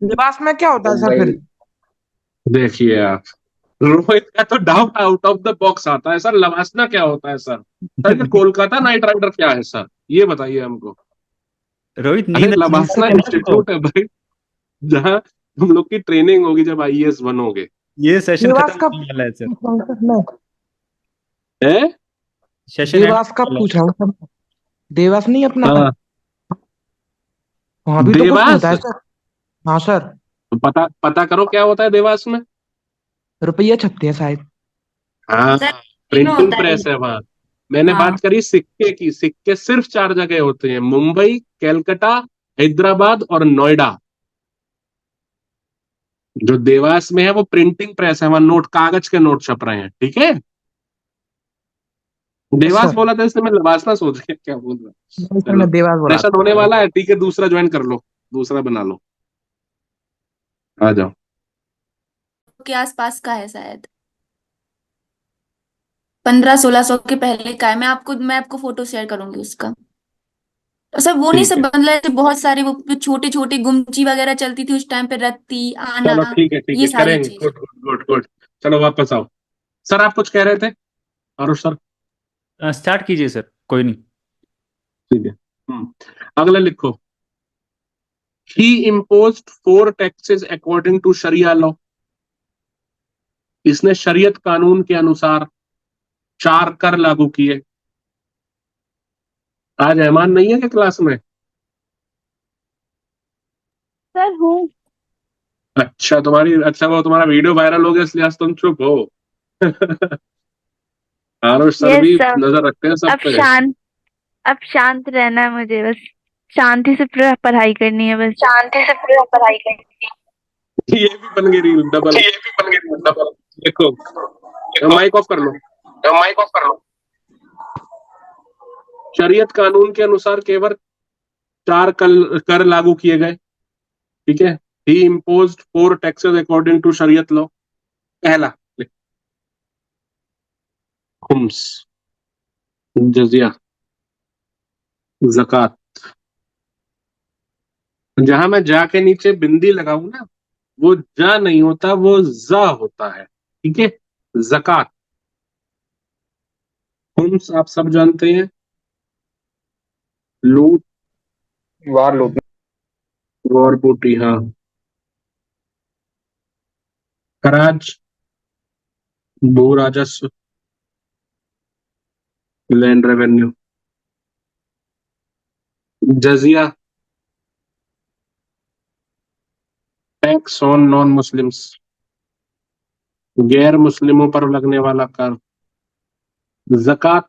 निवास में क्या होता है सर मुंबई। फिर? देखिए आप, रोहित का तो doubt out of the box आता है सर। लवासना क्या होता है सर? सर ये कोलकाता नाइट राइडर क्या है सर, ये बताइए हमको। रोहित अरे नींद अच्छी लवासना नहीं आती तुमको? इंस्टीट्यूट है भाई, जहाँ तुम लोग की ट्रेनिंग होगी जब आईएएस बनोगे। ये सेशन देवास खत्म का होने वाला है सर। पूछ रहा हूँ सर मैं। है? सेशन एंड देवास का होने वाला पूछ रहा हूँ सर। देवास नहीं अपना, हाँ, वहां भी तो कुछ देवास। होता है सर। हाँ सर। तो पता पता करो क्या होता है देवास में। रुपये छपते हैं शायद। हाँ, सर तीनों प्रिंटिंग होता है। प्रेस है वहां। मैंने हाँ बात करी सिक्के की। सिक्के सिर्फ 4 जगह होते हैं, मुंबई, कलकत्ता, हैदराबाद और नोएडा। जो देवास में है वो प्रिंटिंग प्रेस है, वहां नोट, कागज के नोट छप रहे हैं, ठीक है। Yes Dewas sir. बोला था इसलिए मैं लवासना सोच गया क्या बोल रहा। नहीं सर, चलो, मैं देवास बोला सेशन होने वाला है, ठीक है, दूसरा ज्वाइन कर लो, दूसरा बना लो, आ जाओ। के आसपास का है शायद, 1500-1600 के पहले का है। मैं आपको फोटो शेयर करूंगी उसका। और सर वो नहीं ठीक सब है, मतलब ऐसे बहुत सारे वो छोटे छोटे गुमची वगैरह चलती थी उस टाइम पे, रत्ती आना, चलो ठीक है, ठीक है, ये सारी करेंगे। चीज। Good good good good. चलो वापस आओ। सर आप कुछ कह रहे थे, आरुष सर? स्टार्ट कीजिए सर, कोई नहीं। ठीक है। अगला लिखो। He imposed 4 taxes according to Sharia law. इसने शरीयत कानून के अनुसार 4 कर लागू किए। आज ऐमान नहीं है क्या क्लास में? सर हूँ। अच्छा, अच्छा वो तुम्हारा वीडियो वायरल हो गया इसलिए आज तुम चुप हो। आरुष सर यस भी सर। नजर रखते हैं सब अब पे। शांत अब शांत रहना है मुझे, बस शांति से पूरा पढ़ाई करनी है बस। शांति से पूरा पढ़ाई करनी ये भी बन गई रील डबल। है। ये भी बन गई डबल। देखो, देखो, माइक ऑफ कर लो। माइक ऑफ कर लो। शरीयत कानून के अनुसार केवल 4 कर लागू किए गए, ठीक है। ही इम्पोज्ड 4 taxes अकॉर्डिंग टू शरीयत लॉ। पहला, खुम्स, जजिया, जक़ात। जहां मैं जा के नीचे बिंदी लगाऊं ना, वो जा नहीं होता, वो जा होता है, ठीक है। जक़ात। खुम्स आप सब जानते हैं, लूट, वार लूट। गौर बूटी, हाँ। खराज, भू राजस्व, land revenue. Jizya, tax on non Muslims, गैर मुस्लिमों पर लगने वाला कर। Zakat,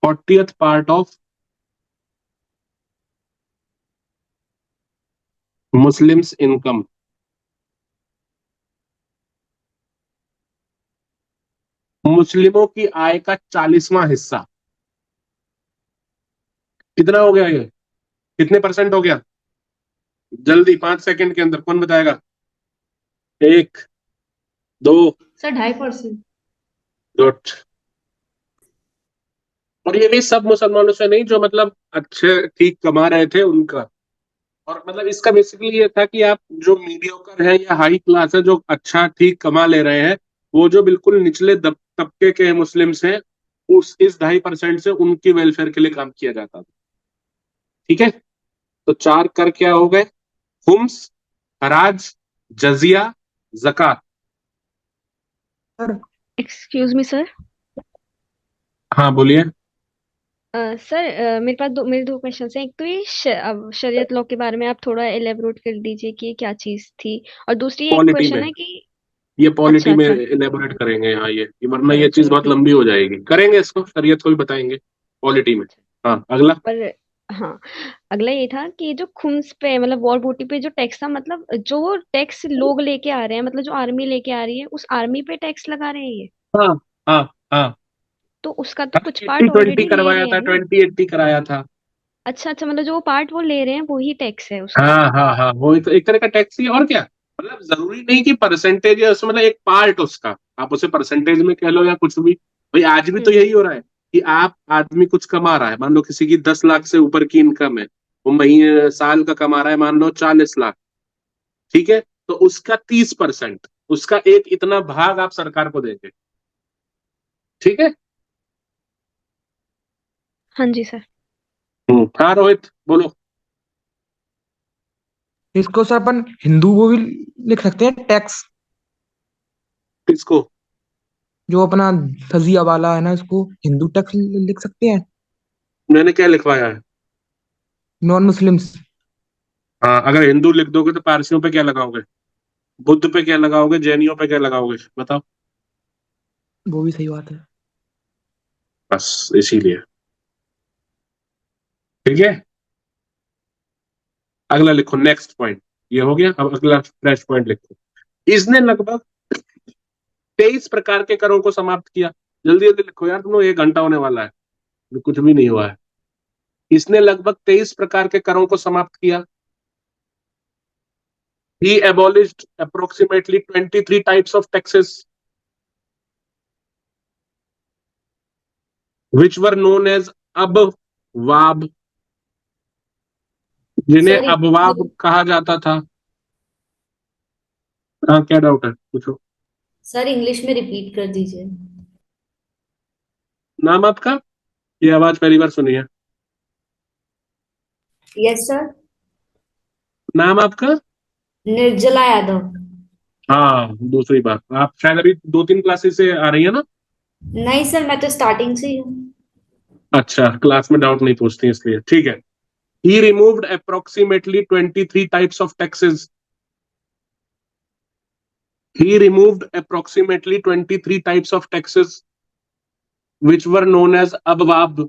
40th part of Muslims income. मुस्लिमों की आय का 40वां हिस्सा। कितना हो गया ये? कितने परसेंट हो गया? जल्दी 5 सेकंड के अंदर कौन बताएगा? 1, 2, सर 2.5%। गुड। और ये भी सब मुसलमानों से नहीं, जो मतलब अच्छे ठीक कमा रहे थे उनका। और मतलब इसका बेसिकली ये था कि आप जो मीडियोकर है या हाई क्लास है, जो अच्छा ठीक कमा ले रहे हैं, वो जो बिल्कुल निचले तबके के मुस्लिम्स हैं, उस इस 2.5% से उनकी वेलफेयर के लिए काम किया जाता था, ठीक है। तो 4 कर क्या हो गए? खुम्स, हराज, जजिया, जक़ात। सर। Excuse me sir. हाँ बोलिए। सर मेरे दो क्वेश्चन हैं। एक तो ये शरीयत लॉ के बारे में आप थोड़ा एलेबोरेट कर दीजिए कि ये क्या चीज थी, और दूसरी एक पॉलिटी में, क्वेश्चन है कि ये अच्छा पॉलिटी में अच्छा। इलेबोरेट करेंगे, हाँ ये वरना चलो ये चीज चलो बहुत ठीक। लंबी हो जाएगी। करेंगे इसको, शरीयत को भी बताएंगे पॉलिटी में। अच्छा। हाँ अगला। पर हाँ, अगला ये था कि जो खुम्स पे मतलब वॉर बूटी पे जो टैक्स था, मतलब जो टैक्स लोग लेके आ रहे हैं, मतलब जो आर्मी लेके आ रही है उस आर्मी पे टैक्स लगा रहे हैं ये, हाँ हाँ हाँ। तो उसका तो कुछ 80 पार्ट 20 ऑलरेडी ले करवाया रहे था, हैं ना। 20-80 कराया था। अच्छा अच्छा, मतलब जो वो पार्ट वो ले रहे हैं वही टैक्स है उसका। हाँ हाँ हाँ, वो एक तरह का टैक्स ही है, और क्या। मतलब जरूरी नहीं कि परसेंटेज है उसमें, मतलब एक पार्ट उसका, आप उसे परसेंटेज में कह लो या कुछ भी। भाई आज भी तो हम्म। यही हो रहा है कि आप, आदमी कुछ कमा रहा है, मान लो किसी की 10 लाख से ऊपर की इनकम है, वो महीने साल का कमा रहा है मान लो 40 लाख, ठीक है, तो उसका 30%, उसका एक इतना भाग आप सरकार को देंगे। ठीक है। हाँ जी सर। हाँ रोहित बोलो। इसको सर अपन हिंदू को भी लिख सकते हैं, टैक्स। किसको? जो अपना तजिया वाला है ना, इसको हिंदू टैक्स लिख सकते हैं। मैंने क्या लिखवाया है? Non Muslims. हाँ, अगर हिंदू लिख दोगे तो पारसियों पे क्या लगाओगे? बुद्ध पे क्या लगाओगे? जैनियों पे क्या लगाओगे? बताओ। वो भी सही बात है। बस इसीलिए। ठीक है, अगला लिखो, नेक्स्ट पॉइंट। ये हो गया, अब अगला फ्रेश पॉइंट लिखो। इसने लगभग 23 प्रकार के करों को समाप्त किया। जल्दी जल्दी लिखो यार, तुम लोग 1 घंटा होने वाला है, कुछ भी नहीं हुआ है। इसने लगभग 23 प्रकार के करों को समाप्त किया। He abolished approximately 23 types of taxes which were known as abwab, जिन्हें सर अबवाब कहा जाता था। हाँ, क्या डाउट है, पूछो। सर इंग्लिश में रिपीट कर दीजिए। नाम आपका? ये आवाज पहली बार सुनी है। Yes sir. नाम आपका? निर्जला यादव। हाँ, दूसरी बात, आप शायद अभी 2-3 क्लासेस से आ रही है ना? नहीं सर, मैं तो स्टार्टिंग से ही हूँ। अच्छा, क्लास में डाउट नहीं पूछती इसलिए, ठीक है। He removed approximately 23 types of taxes. He removed approximately 23 types of taxes which were known as abwab.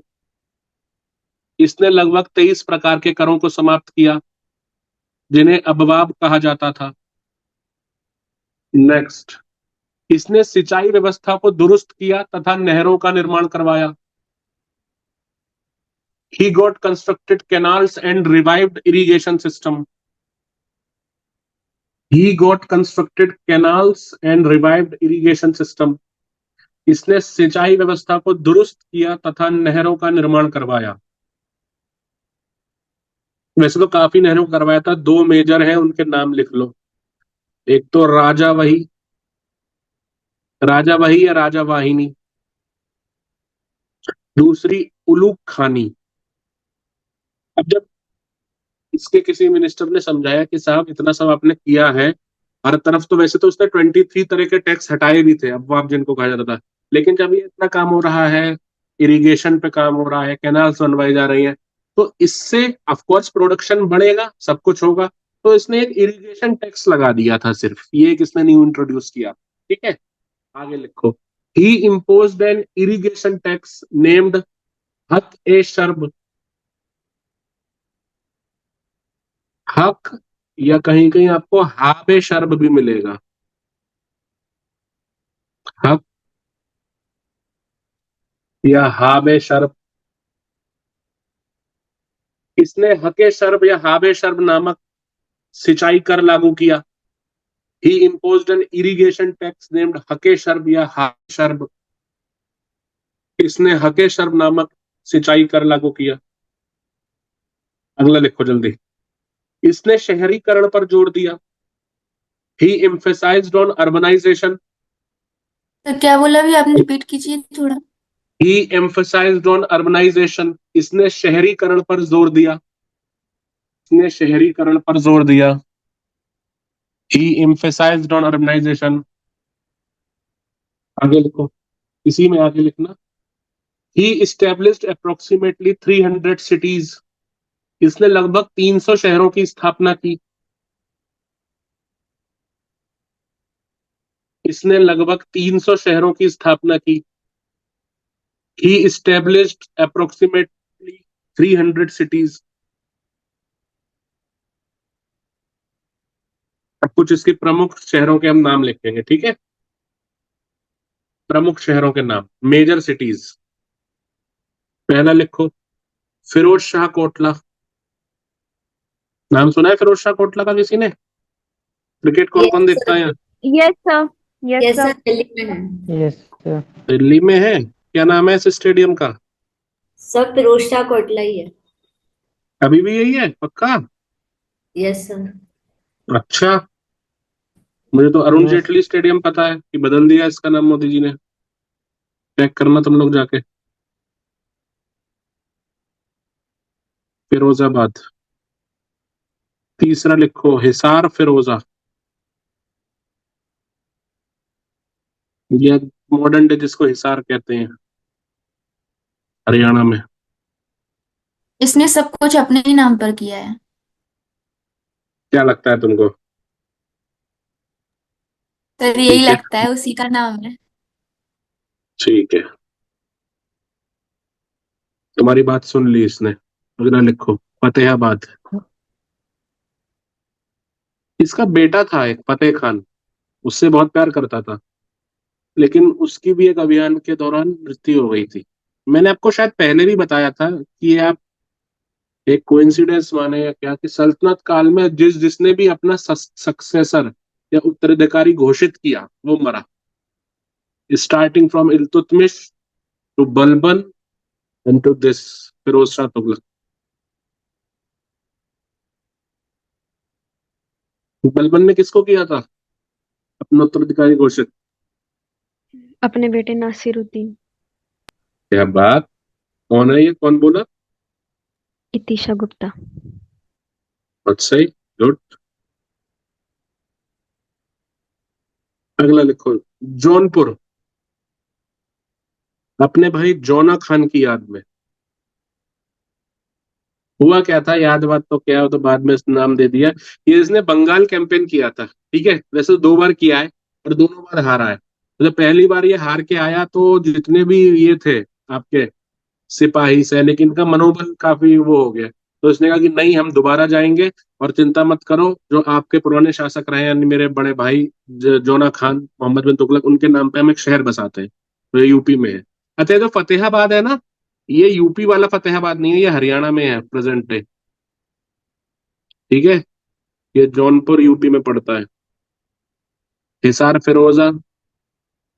इसने लगभग 23 प्रकार के करों को समाप्त किया जिन्हें अबवाब कहा जाता था। नेक्स्ट, इसने सिंचाई व्यवस्था को दुरुस्त किया तथा नहरों का निर्माण करवाया। He got constructed canals and revived irrigation system. He got constructed canals and revived irrigation system. इसने सिंचाई व्यवस्था को दुरुस्त किया तथा नहरों का निर्माण करवाया। वैसे तो काफी नहरों का करवाया था, 2 मेजर हैं, उनके नाम लिख लो। एक तो राजा वही या राजा वाहिनी, दूसरी उलूक खानी। अब जब इसके किसी मिनिस्टर ने समझाया कि साहब इतना सब आपने किया है हर तरफ, तो वैसे तो उसने 23 तरह के टैक्स हटाए भी थे, अब आप जिनको कहा जाता था, लेकिन जब ये इतना काम हो रहा है, इरिगेशन पे काम हो रहा है, कैनाल्स बनवाई जा रही हैं, तो इससे ऑफकोर्स प्रोडक्शन बढ़ेगा, सब कुछ होगा। तो इसने एक इरिगेशन टैक्स लगा दिया था, सिर्फ ये एक इसने न्यू इंट्रोड्यूस किया। ठीक है, आगे लिखो। He imposed an irrigation tax named haq e shrub. हक, या कहीं कहीं आपको हाबे शर्ब भी मिलेगा। हक या हाबे शर्ब। इसने हके शर्ब या हाबे शर्ब नामक सिंचाई कर लागू किया। He imposed an irrigation tax named haq e sharb या हाबे शर्ब। इसने हके शर्ब नामक सिंचाई कर लागू किया। अगला लिखो जल्दी। इसने शहरीकरण पर जोर दिया। ही एम्फेसाइज्ड ऑन अर्बनाइजेशन। तो क्या बोला अभी आपने, रिपीट कीजिए थोड़ा। ही एम्फेसाइज्ड ऑन अर्बनाइजेशन। इसने शहरीकरण पर जोर दिया। इसने शहरीकरण पर जोर दिया। ही एम्फेसाइज्ड ऑन अर्बनाइजेशन। आगे लिखो, इसी में आगे लिखना। ही इस्टेब्लिश्ड अप्रोक्सीमेटली 300 सिटीज। इसने लगभग 300 शहरों की स्थापना की। इसने लगभग 300 शहरों की स्थापना की। ही इस्टेब्लिश्ड अप्रोक्सीमेटली 300 सिटीज। अब कुछ इसके प्रमुख शहरों के हम नाम लिखेंगे, ठीक है। प्रमुख शहरों के नाम, मेजर सिटीज। पहला लिखो, फिरोज शाह कोटला। नाम सुना है फिरोज शाह कोटला का किसी ने? क्रिकेट कौन कौन यस देखता है यहाँ? Yes sir. Yes yes sir. Sir, Delhi में है। Yes sir. दिल्ली में है? क्या नाम है इस स्टेडियम का? सर फिरोज शाह कोटला ही है। अभी भी यही है, पक्का? Yes sir. अच्छा, मुझे तो अरुण बस जेटली स्टेडियम पता है कि बदल दिया इसका नाम मोदी जी ने। चेक करना तुम लोग जाके। फिरोजाबाद। तीसरा लिखो हिसार फिरोजा। ये मॉडर्न डे जिसको हिसार कहते हैं, हरियाणा में। इसने सब कुछ अपने ही नाम पर किया है। क्या लगता है तुमको? तो यही ठीक है। लगता है, उसी का नाम है। ठीक है, तुम्हारी बात सुन ली इसने। अगला लिखो फतेहाबाद। इसका बेटा था एक फतेह खान, उससे बहुत प्यार करता था, लेकिन उसकी भी एक अभियान के दौरान मृत्यु हो गई थी। मैंने आपको शायद पहले भी बताया था कि ये आप एक कोइंसिडेंस माने या क्या, कि सल्तनत काल में जिसने भी अपना सक्सेसर या उत्तराधिकारी घोषित किया वो मरा। Starting from Iltutmish to Balban and to this Firoz Shah Tughlaq. Balban ने किसको किया था अपना उत्तराधिकारी घोषित? अपने बेटे नासिरुद्दीन। क्या बात! कौन है ये, कौन बोला? इतिशा गुप्ता। बहुत सही, गुड। अगला लिखो जौनपुर, अपने भाई जौना खान की याद में। हुआ क्या था, याद बात तो क्या, हो तो बाद में इसने नाम दे दिया। ये इसने बंगाल कैंपेन किया था, ठीक है, वैसे तो 2 बार किया है और दोनों बार हारा है। तो जब पहली बार ये हार के आया तो जितने भी ये थे आपके सिपाही सैनिक, इनका मनोबल काफी वो हो गया। तो इसने कहा कि नहीं, हम दोबारा जाएंगे और चिंता मत करो, जो आपके पुराने शासक रहे यानी मेरे बड़े भाई जोना खान मोहम्मद बिन तुगलक, उनके नाम पे हम एक शहर बसाते हैं। तो ये यूपी में है। अच्छा, ये जो फतेहाबाद है ना, ये यूपी वाला फतेहाबाद नहीं है, ये हरियाणा में है प्रेजेंट डे। ठीक है, ये जौनपुर यूपी में पड़ता है। हिसार फिरोजा,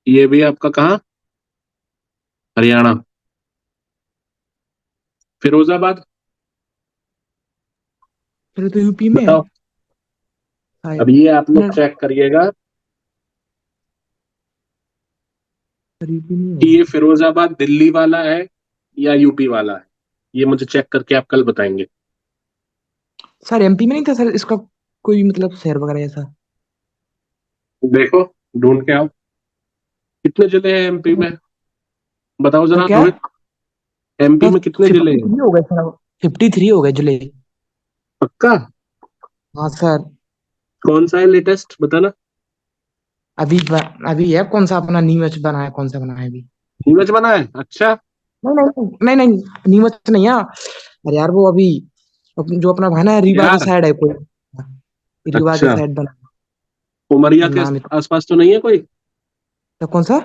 ये भी आपका कहाँ, हरियाणा। फिरोजाबाद फिर तो यूपी में है बताओ। शायद। अब ये आप लोग ना, चेक करिएगा सर यूपी में कि होगा। ये फिरोजाबाद दिल्ली वाला है या यूपी वाला है। ये मुझे चेक करके आप कल बताएंगे। सर एमपी में नहीं था सर इसका कोई मतलब शहर वगैरह ऐसा? देखो, ढूंढ के आओ। कितने जिले हैं एमपी में, बताओ सर जरा क्या? रोहित। एमपी सर में कितने जिले फिफ्टी हैं? थ्री हो गए सर। 53 हो गए जुलाई। पक्का? हाँ सर। कौन सा है लेटेस्ट, बताना। अभी है कौन सा अपना नीमच बना है, कौन सा बना है अभी? नीमच बना है, अच्छा। नहीं नहीं नहीं नहीं नहीं, नीमच नहीं है। अरे यार वो अभी जो अपना भाई ना रीवा के यार, साइड है कोई। रीवा के अच्छा, साइड बना उमरिया है। के नाम है आसपास तो नहीं है कोई? तो कौन सा?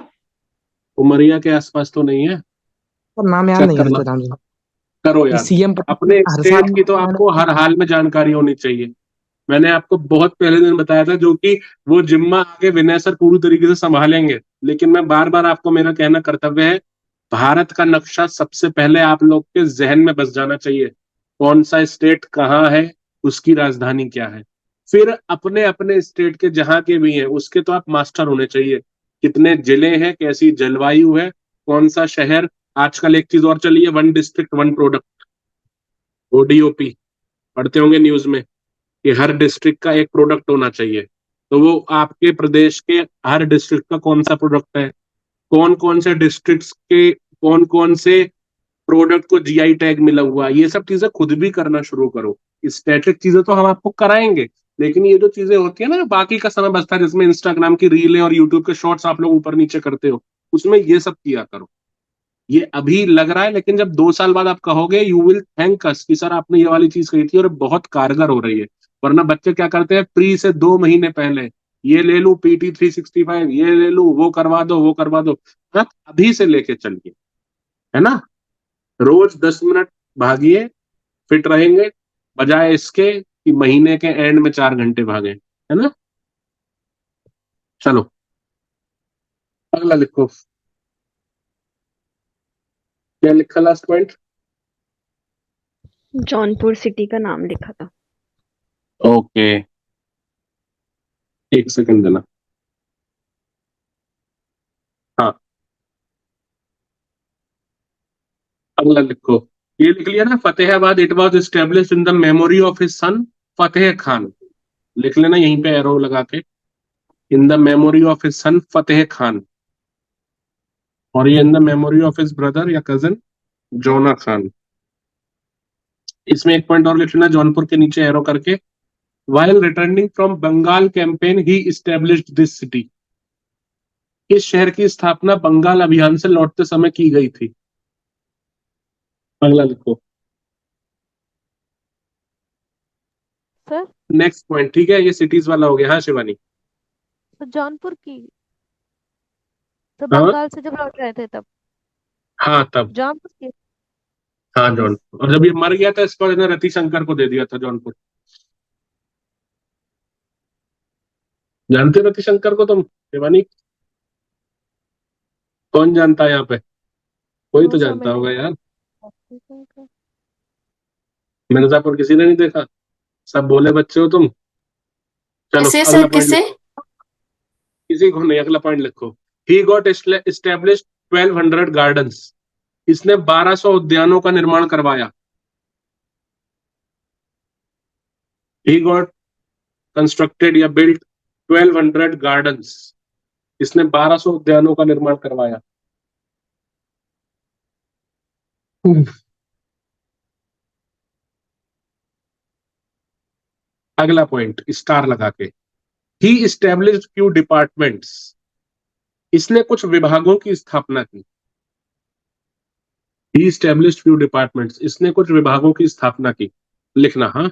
उमरिया के आसपास तो नहीं है? पर नाम याद चेक नहीं है करना, सच बताऊं तो। करो ये यार। सीएम पता अपने है, हर स्टेट साल की तो आपको हर हाल में जानकारी होनी चाहिए। मैंने आपको बहुत पहले दिन बताया था, जो कि वो जिम्मा आगे विनय सर पूरी तरीके से संभालेंगे, लेकिन मैं बार बार आपको, मेरा कहना कर्तव्य है, भारत का नक्शा सबसे पहले आप लोग के जहन में बस जाना चाहिए। कौन सा स्टेट कहाँ है, उसकी राजधानी क्या है, फिर अपने अपने स्टेट के जहां के भी हैं उसके तो आप मास्टर होने चाहिए। कितने जिले हैं, कैसी जलवायु है, कौन सा शहर। आजकल एक चीज और चली है, one district one product, ODOP, पढ़ते होंगे न्यूज में कि हर डिस्ट्रिक्ट का एक प्रोडक्ट होना चाहिए। तो वो आपके प्रदेश के हर डिस्ट्रिक्ट का कौन सा प्रोडक्ट है, कौन कौन से डिस्ट्रिक्ट्स के कौन कौन से प्रोडक्ट को जीआई टैग मिला हुआ है, ये सब चीजें खुद भी करना शुरू करो। स्टैटिक चीजें तो हम आपको कराएंगे, लेकिन ये जो चीजें होती है ना, बाकी का समय बचता है, जिसमें इंस्टाग्राम की रीलें और यूट्यूब के शॉर्ट्स आप लोग ऊपर नीचे करते हो, उसमें ये सब किया करो। ये अभी लग रहा है, लेकिन जब 2 साल बाद आप कहोगे, यू विल थैंक अस कि सर आपने ये वाली चीज कही थी और बहुत कारगर हो रही है। वरना बच्चे क्या करते हैं, प्री से 2 महीने पहले ये ले लूं PT 365, ये ले लूं, वो करवा दो, वो करवा दो। आप अभी से लेके चलिए, है ना। रोज 10 मिनट भागिए, फिट रहेंगे, बजाय इसके कि महीने के एंड में 4 घंटे भागे, है ना। चलो, अगला लिखो। क्या लिखा लास्ट पॉइंट? जौनपुर सिटी का नाम लिखा था। ओके। एक सेकंड देना। हाँ, अगला लिखो। ये लिख लिया ना, Fatehabad it was established in the memory of his son Fateh Khan. लिख लेना यहीं पे एरो लगा के, in the memory of his son Fateh Khan, और ये in the memory of his brother या कजन जोना खान। इसमें एक पॉइंट और लिख लेना जौनपुर के नीचे एरो करके, while returning from Bengal campaign he established this city। इस शहर की स्थापना बंगाल अभियान से लौटते समय की गई थी। अगला लिखो, सर नेक्स्ट पॉइंट। ठीक है, ये सिटीज वाला हो गया। हाँ शिवानी। तो जौनपुर की, तो हाँ बंगाल से जब लौट रहे थे तब हाँ तब, जौनपुर की। हाँ जौनपुर। और जब ये मर गया था इसको इन्होंने रति शंकर को दे दिया था जौनपुर। जानते हो रति शंकर को तुम शिवानी? कौन जानता है यहाँ पे? कोई नो तो सर जानता मैंने होगा यार। नहीं। मिर्जापुर किसी ने नहीं देखा? सब बोले बच्चे हो तुम। चलो किसे अगला सर, पॉइंट किसे? लिखो। किसी को नहीं, अगला पॉइंट लिखो। He got establish 1200 gardens. इसने 1200 उद्यानों का निर्माण करवाया। ही गॉट कंस्ट्रक्टेड या बिल्ट 1200 गार्डन्स। इसने 1200 उद्यानों का निर्माण करवाया। अगला पॉइंट स्टार लगा के, ही इस्टेब्लिश्ड फ्यू डिपार्टमेंट्स। इसने कुछ विभागों की स्थापना की। ही इस्टेब्लिश्ड फ्यू डिपार्टमेंट्स, इसने कुछ विभागों की स्थापना की। लिखना। हाँ,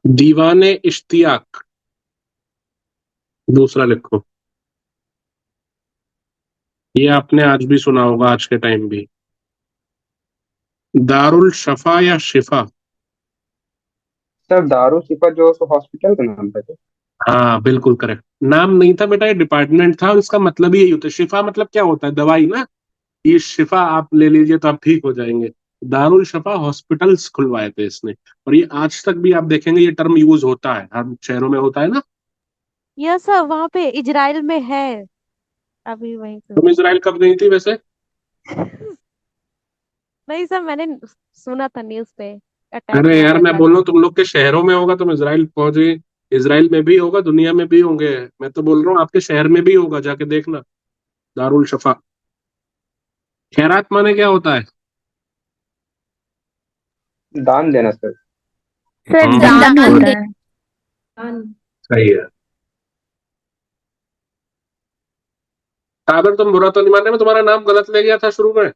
दीवाने इश्तियाक दूसरा लिखो। ये आपने आज भी सुना होगा, आज के टाइम भी। दारुल शफा या शिफा? सर दारू शिफा जो हॉस्पिटल का नाम था क्या? हाँ बिल्कुल करेक्ट। नाम नहीं था बेटा, ये डिपार्टमेंट था और इसका मतलब ही यही होता है। शिफा मतलब क्या होता है? दवाई ना। ये शिफा आप ले लीजिए तो आप ठीक हो जाएंगे। दारुल शफा हॉस्पिटल्स खुलवाए थे इसने। और ये आज तक भी आप देखेंगे ये टर्म यूज होता है, हर शहरों में होता है ना। यस सर, वहां पे इजराइल में है अभी वहीं पे। तुम इसराइल कब गई थी वैसे? नहीं सर, मैंने सुना था न्यूज पे अटैक अरे हुआ यार था मैं गाजी। बोल रहा हूँ तुम लोग के शहरों में होगा, तुम इसराइल पहुंचे। इसराइल में भी होगा, दुनिया में भी होंगे। मैं तो बोल रहा हूँ आपके शहर में भी होगा, जाके देखना। दारुल शफा। खैरात माने क्या होता है? दान देना सर। सर हम्म, दान दान होता दे। है। सही है। सागर तुम बुरा तो नहीं मान रहे, मैं तुम्हारा नाम गलत ले गया था शुरू में?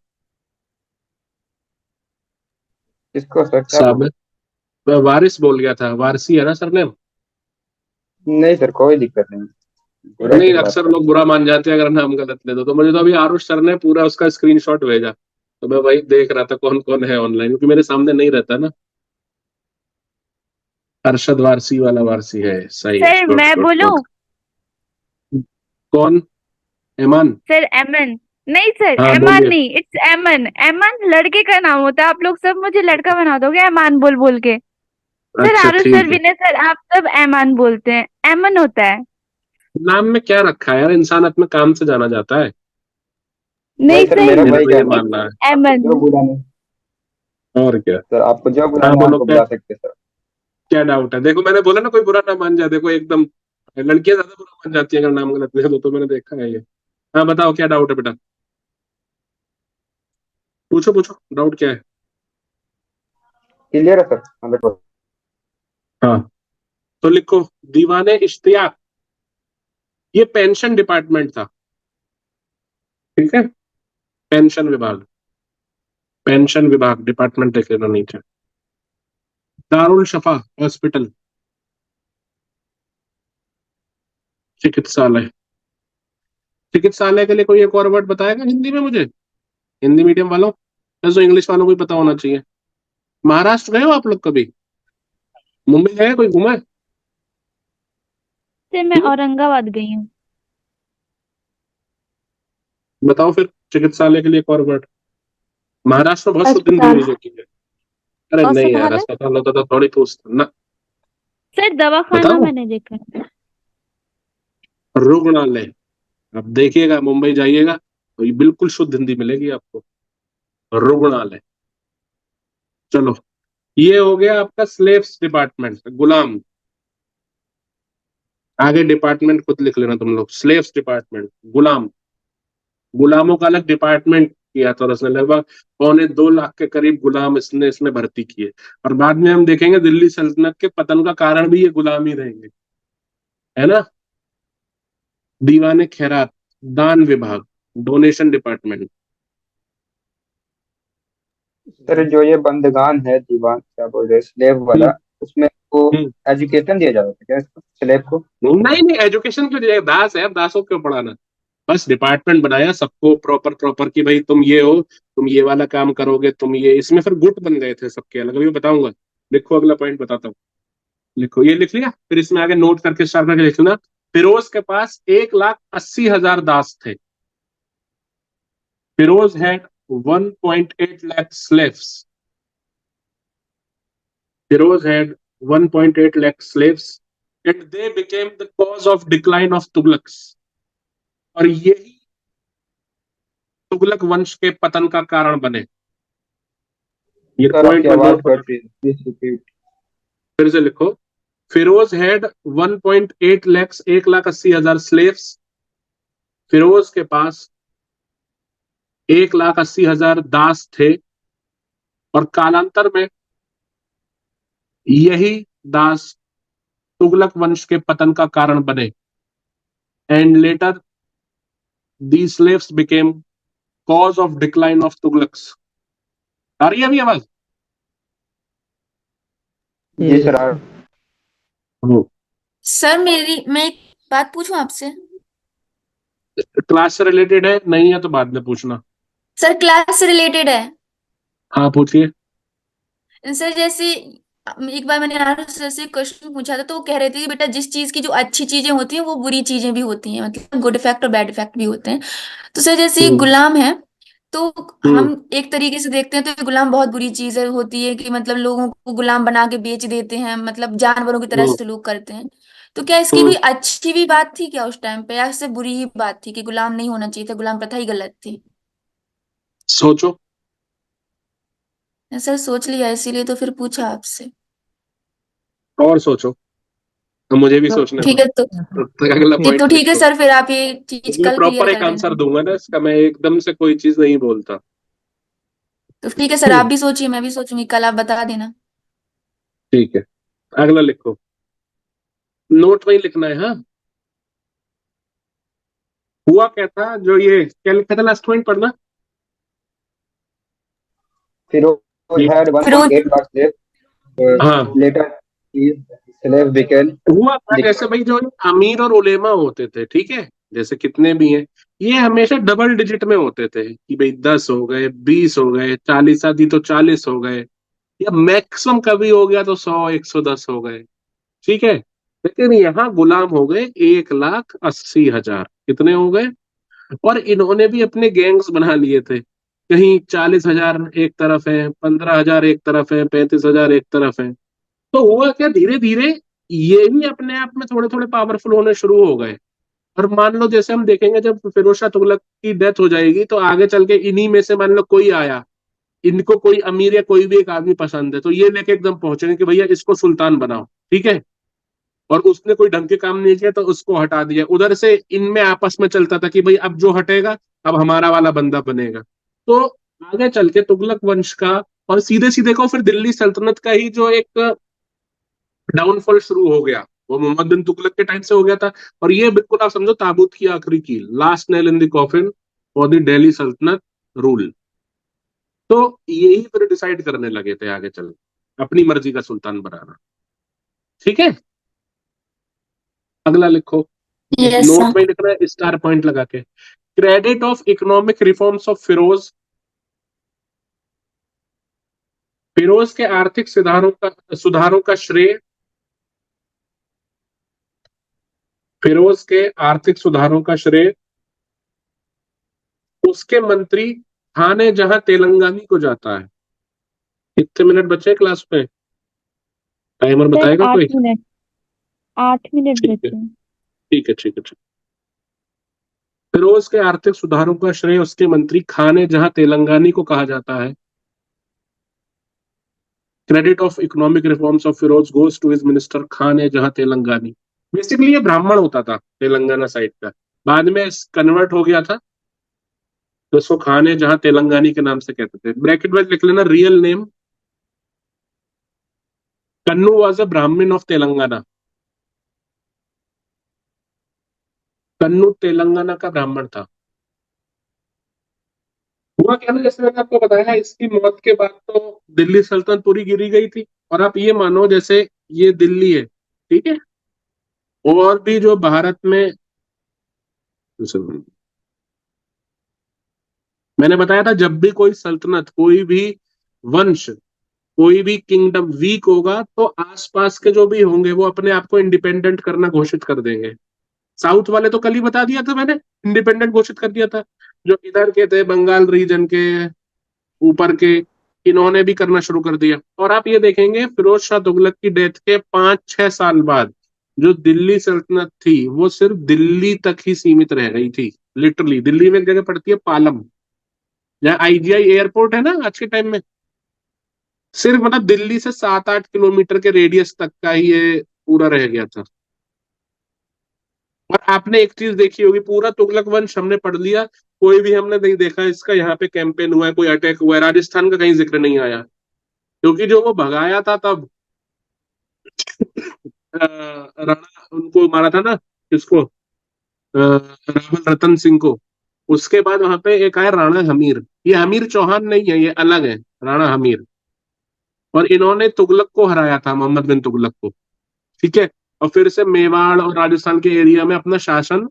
इसको सर क्या बोल? साबिर, मैं वारिस बोल गया था। वारसी है ना सरनेम? नहीं सर कोई दिक्कत नहीं, बुरा नहीं, किस बात अक्सर का। लोग बुरा मान जाते हैं अगर नाम गलत ले दो। तो मुझे तो अभी आरुष सर ने पूरा उसका स्क्रीनशॉट भेजा, तो मैं वही देख रहा था कौन कौन है ऑनलाइन, क्योंकि मेरे सामने नहीं रहता ना। अरशद वारसी वाला वारसी है, सही है। सर गुड मैं गुड बोलूं? गुड। कौन? एमान? सर एमन। नहीं सर, हाँ एमान बोलिए। नहीं, इट्स एमन। एमन लड़के का नाम होता है, आप लोग सब मुझे लड़का बना दोगे एमान बोल बोल के। सर अच्छा आरुष सर, ठीक है। विनय सर, आप सब एमान बोलते हैं, एमन होता है। नाम में क्या रखा है यार, इंसान अपने काम से जाना जाता है। नहीं नहीं सर सर, मेरा मेरा वही तो ये कहना है मानना सर, है। आपको एमन। जो बुलाना है और क्या। सर, आपको जो हाँ बुलाना है बोलो, आपको क्या बुला सकते हैं सर। क्या डाउट है? देखो मैंने बोला ना, कोई बुरा ना मान जाए। देखो एकदम लड़कियां ज्यादा बुरा मान जाती हैं अगर नाम गलत ले दो, तो मैंने देखा है ये। हाँ बताओ क्या डाउट है बेटा? पूछो पूछो, डाउट क्या है? क्लियर है सर 100%। हाँ तो लिखो, दीवाने इश्तियाक ये पेंशन डिपार्टमेंट था। ठीक है, पेंशन विभाग। पेंशन विभाग डिपार्टमेंट लिख लेना नीचे। दारुल शफा हॉस्पिटल, चिकित्सालय। चिकित्सालय के लिए कोई एक और वर्ड बताएगा हिंदी में मुझे? हिंदी मीडियम वालों, तो इंग्लिश वालों को भी पता होना चाहिए। महाराष्ट्र गए हो आप लोग कभी? मुंबई गए, कोई घूमा है? सर मैं औरंगाबाद गई हूँ। बताओ फिर चिकित्सालय के लिए एक और वर्ड। महाराष्ट्र में बहुत शुद्ध हिंदी अस्पताल। यूज होती है। अरे नहीं यार, औषधालय। अस्पताल होता तो थोड़ी पूछता ना। सर दवाखाना बताओ। मैंने देखा है। रुग्णालय। अब देखिएगा, मुंबई जाइएगा तो ये बिल्कुल शुद्ध हिंदी मिलेगी आपको, रुग्णालय। चलो, ये हो गया आपका स्लेव्स डिपार्टमेंट, गुलाम। आगे डिपार्टमेंट खुद लिख लेना तुम लोग, स्लेव्स डिपार्टमेंट, गुलाम। गुलामों का अलग डिपार्टमेंट किया था, और उसने लगभग 2.25 लाख के करीब गुलाम इसने भर्ती किए। और बाद में हम देखेंगे दिल्ली सल्तनत के पतन का कारण भी ये गुलाम ही रहेंगे, है ना। दीवाने खैरात, दान विभाग, डोनेशन डिपार्टमेंट। सर जो ये बंदगान है, दीवान क्या बोल रहे हैं, स्लेव वाला, उसमें वो हम्म। एजुकेशन दिया जाता था क्या इसको, स्लेव को? नहीं नहीं, एजुकेशन क्यों दिया, दास है, अब दासों क्यों पढ़ाना। बस डिपार्टमेंट बनाया सबको प्रॉपर प्रॉपर कि भाई तुम ये हो, तुम ये वाला काम करोगे, तुम ये, इसमें फिर गुट बन गए थे सबके अलग, अभी बताऊंगा। लिखो, अगला पॉइंट बताता हूँ। लिखो, ये लिख लिया, फिर इसमें आगे नोट करके स्टार्ट करके लिखना। फिरोज के पास 1,80,000 दास थे। Firoz had 1.8 lakh slaves. Firoz had 1.8 lakh slaves, and they became the cause of decline of Tughlaqs. और यही तुगलक वंश के पतन का कारण बने। ये सर पॉइंट आपकी में आवाज नोट कट रही है, प्लीज रिपीट। फिर से लिखो। Firoz had 1.8 lakhs, 1,80,000 slaves. Firoz के पास 1,80,000 दास थे, और कालांतर में यही दास तुगलक वंश के पतन का कारण बने। And later these slaves became cause of decline of Tughlaqs. आ रही है अभी आवाज? जी सर सर मैं एक बात पूछूं आपसे? क्लास से रिलेटेड है, नहीं है तो बाद में पूछना। सर क्लास से रिलेटेड है। हाँ पूछिए। सर जैसे एक बार मैंने आरुष सर से क्वेश्चन पूछा था, तो वो कह रहे थे कि बेटा जिस चीज की जो अच्छी चीजें होती हैं वो बुरी चीजें भी होती हैं, मतलब गुड इफेक्ट और बैड इफेक्ट भी होते हैं। तो सर जैसे ये गुलाम है, तो हम एक तरीके से देखते हैं तो ये गुलाम बहुत बुरी चीज होती है कि मतलब लोगों को गुलाम बना के बेच देते हैं, मतलब जानवरों की तरह सलूक करते हैं। तो क्या इसकी कोई अच्छी भी बात थी क्या उस टाइम पे, या सिर्फ बुरी ही बात थी कि गुलाम नहीं होना चाहिए था, गुलाम प्रथा ही गलत थी? सोचो। सर सोच लिया, इसीलिए तो फिर पूछा आपसे। और सोचो, तो मुझे भी सोचने दो। ठीक है तो तब तक अगला तो पॉइंट ठीक है लिखो। सर, फिर आप ये चीज मैं कल प्रॉपर क्लियर एक कर आंसर देना। दूंगा ना इसका, मैं एकदम से कोई चीज नहीं बोलता। तो ठीक है सर, आप भी सोचिए, मैं भी सोचूंगी, कल आप बता देना। ठीक है, अगला लिखो। नोट में ही लिखना है, हाँ। हुआ क्या था, जो ये क्या लिखा था, लास्ट पॉइंट पढ़ना। फिरोज ये had फिरोज 1.8 lakh slaves. हाँ, Later these slaves became हुआ था कैसे भाई, जो अमीर और उलेमा होते थे, ठीक है, जैसे कितने भी हैं, ये हमेशा डबल डिजिट में होते थे कि भाई 10 हो गए, 20 हो गए, 40 आदि तो 40 हो गए, या मैक्सिमम कभी हो गया तो 100, 110 हो गए, ठीक है। लेकिन यहाँ गुलाम हो गए 1,80,000। कितने हो गए? और इन्होंने भी अपने गैंग्स बना लिए थे, कहीं 40,000 एक तरफ है, 15,000 एक तरफ है, 35,000 एक तरफ है। तो हुआ क्या, धीरे धीरे ये भी अपने आप में थोड़े थोड़े पावरफुल होने शुरू हो गए। और मान लो जैसे हम देखेंगे, जब फिरोज शाह तुगलक की डेथ हो जाएगी तो आगे चल के इन्हीं में से मान लो कोई आया, इनको कोई अमीर या कोई भी एक आदमी पसंद है, तो ये लेके एकदम पहुंचेंगे कि भैया इसको सुल्तान बनाओ, ठीक है। और उसने कोई ढंग के काम नहीं किया तो उसको हटा दिया। उधर से इनमें आपस में चलता था कि भाई अब जो हटेगा अब हमारा वाला बंदा बनेगा। तो आगे चल के तुगलक वंश का, और सीधे सीधे को फिर दिल्ली सल्तनत का ही जो एक डाउनफॉल शुरू हो गया, वो मोहम्मद बिन तुगलक के टाइम से हो गया था। और ये बिल्कुल आप समझो ताबूत की आखिरी कील, last nail in the coffin for the Delhi सल्तनत रूल। तो यही फिर डिसाइड करने लगे थे आगे चल अपनी मर्जी का सुल्तान बनाना, ठीक है। अगला लिखो। Yes note sir. में लिखना है स्टार पॉइंट लगा के। Credit of economic reforms of Firoz. Firoz के आर्थिक सुधारों का श्रेय, फिरोज के आर्थिक सुधारों का श्रेय उसके मंत्री थाने जहां तेलंगानी को जाता है। कितने मिनट बचे क्लास में, टाइमर सर बताएगा कोई? 8 मिनट, 8 मिनट ठीक है, बचे हैं। ठीक है, ठीक है, ठीक। फिरोज के आर्थिक सुधारों का श्रेय उसके मंत्री खान जहां तेलंगानी को कहा जाता है। Credit of economic reforms of Firoz goes to his minister Khan Jahan Telangani. Basically ये ब्राह्मण होता था तेलंगाना साइड का, बाद में कन्वर्ट हो गया था, तो इसको खान जहां तेलंगानी के नाम से कहते थे। ब्रैकेट में लिख लेना real name, Kannu was a ब्राह्मण ऑफ तेलंगाना। कन्नू तेलंगाना का ब्राह्मण था। हुआ क्या ना, जैसे मैंने आपको बताया, इसकी मौत के बाद तो दिल्ली सल्तनत पूरी गिरी गई थी। और आप ये मानो जैसे ये दिल्ली है, ठीक है, और भी जो भारत में, मैंने बताया था जब भी कोई सल्तनत, कोई भी वंश, कोई भी किंगडम वीक होगा तो आसपास के जो भी होंगे वो अपने आप को इंडिपेंडेंट करना घोषित कर देंगे। साउथ वाले तो कल ही बता दिया था मैंने, इंडिपेंडेंट घोषित कर दिया था। जो इधर के थे बंगाल रीजन के ऊपर के, इन्होंने भी करना शुरू कर दिया। और आप ये देखेंगे फिरोज शाह तुगलक की डेथ के 5-6 साल बाद जो दिल्ली सल्तनत थी वो सिर्फ दिल्ली तक ही सीमित रह गई थी। लिटरली दिल्ली में एक जगह पड़ती है पालम, जहाँ आईजीआई एयरपोर्ट है ना आज के टाइम में, सिर्फ मतलब दिल्ली से 7-8 किलोमीटर के रेडियस तक का ही ये पूरा रह गया था। और आपने एक चीज देखी होगी, पूरा तुगलक वंश हमने पढ़ लिया, कोई भी हमने नहीं देखा इसका यहाँ पे कैंपेन हुआ है, कोई अटैक हुआ है, राजस्थान का कहीं जिक्र नहीं आया। क्योंकि जो वो भगाया था तब राणा, उनको मारा था ना, किसको, रावल रतन सिंह को। उसके बाद वहां पे एक आया राणा हमीर, ये हमीर चौहान नहीं है, ये अलग है, राणा हमीर। और इन्होंने तुगलक को हराया था, मोहम्मद बिन तुगलक को, ठीक है। और फिर से मेवाड़ और राजस्थान के एरिया में अपना शासन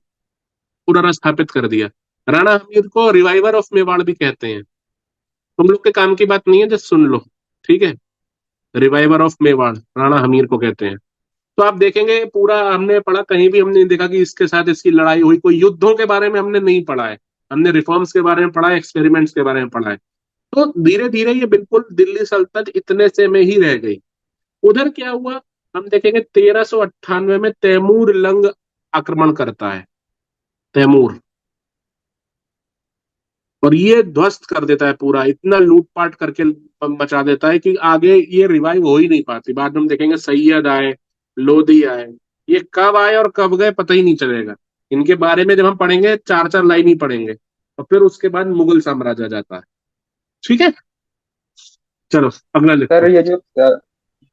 पुनर्स्थापित कर दिया। राणा हमीर को रिवाइवर ऑफ मेवाड़ भी कहते हैं। तुम लोग के काम की बात नहीं है, जस्ट सुन लो, ठीक है। रिवाइवर ऑफ मेवाड़ राणा हमीर को कहते हैं। तो आप देखेंगे पूरा हमने पढ़ा, कहीं भी हमने नहीं देखा कि इसके साथ इसकी लड़ाई हुई, कोई युद्धों के बारे में हमने नहीं पढ़ा है। हमने रिफॉर्म्स के बारे में पढ़ा है, एक्सपेरिमेंट्स के बारे में पढ़ा है। तो धीरे धीरे ये बिल्कुल दिल्ली सल्तनत इतने से में ही रह गई। उधर क्या हुआ, हम देखेंगे 1398 में तैमूर लंग आक्रमण करता है, तैमूर, और ये ध्वस्त कर देता है पूरा, इतना लूटपाट करके मचा देता है कि आगे ये रिवाइव हो ही नहीं पाती। बाद में हम देखेंगे सैयद आए, लोधी आए, ये कब आए और कब गए पता ही नहीं चलेगा। इनके बारे में जब हम पढ़ेंगे 4-4 लाइन ही पढ़ेंगे, और फिर उसके बाद मुगल साम्राज्य आ जाता है। ठीक है, चलो अगला लिखो। सर ये जो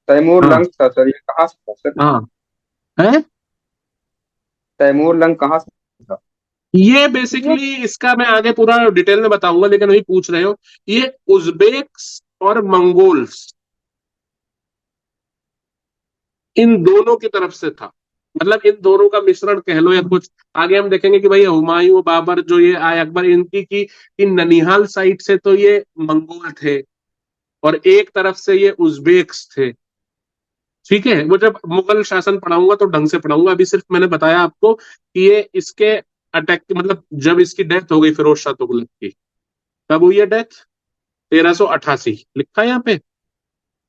तैमूर हाँ लंग था सर, ये कहाँ से था सर? हाँ है, तैमूर लंग कहाँ से था? ये बेसिकली इसका मैं आगे पूरा डिटेल में बताऊंगा, लेकिन अभी पूछ रहे हो, ये उज्बेक्स और मंगोल्स इन दोनों की तरफ से था। मतलब इन दोनों का मिश्रण कह लो या कुछ। आगे हम देखेंगे कि भाई हुमायूं, बाबर, जो ये आए अकबर, इनकी की इन ननिहाल साइड से तो ये मंगोल थे और एक तरफ से ये उज्बेक्स थे। ठीक है, वो जब मुगल शासन पढ़ाऊंगा तो ढंग से पढ़ाऊंगा, अभी सिर्फ मैंने बताया आपको कि ये इसके अटैक, मतलब जब इसकी डेथ हो गई फिरोज शाह तुगलक की, कब हुई है डेथ, 1388 लिखा है यहाँ पे।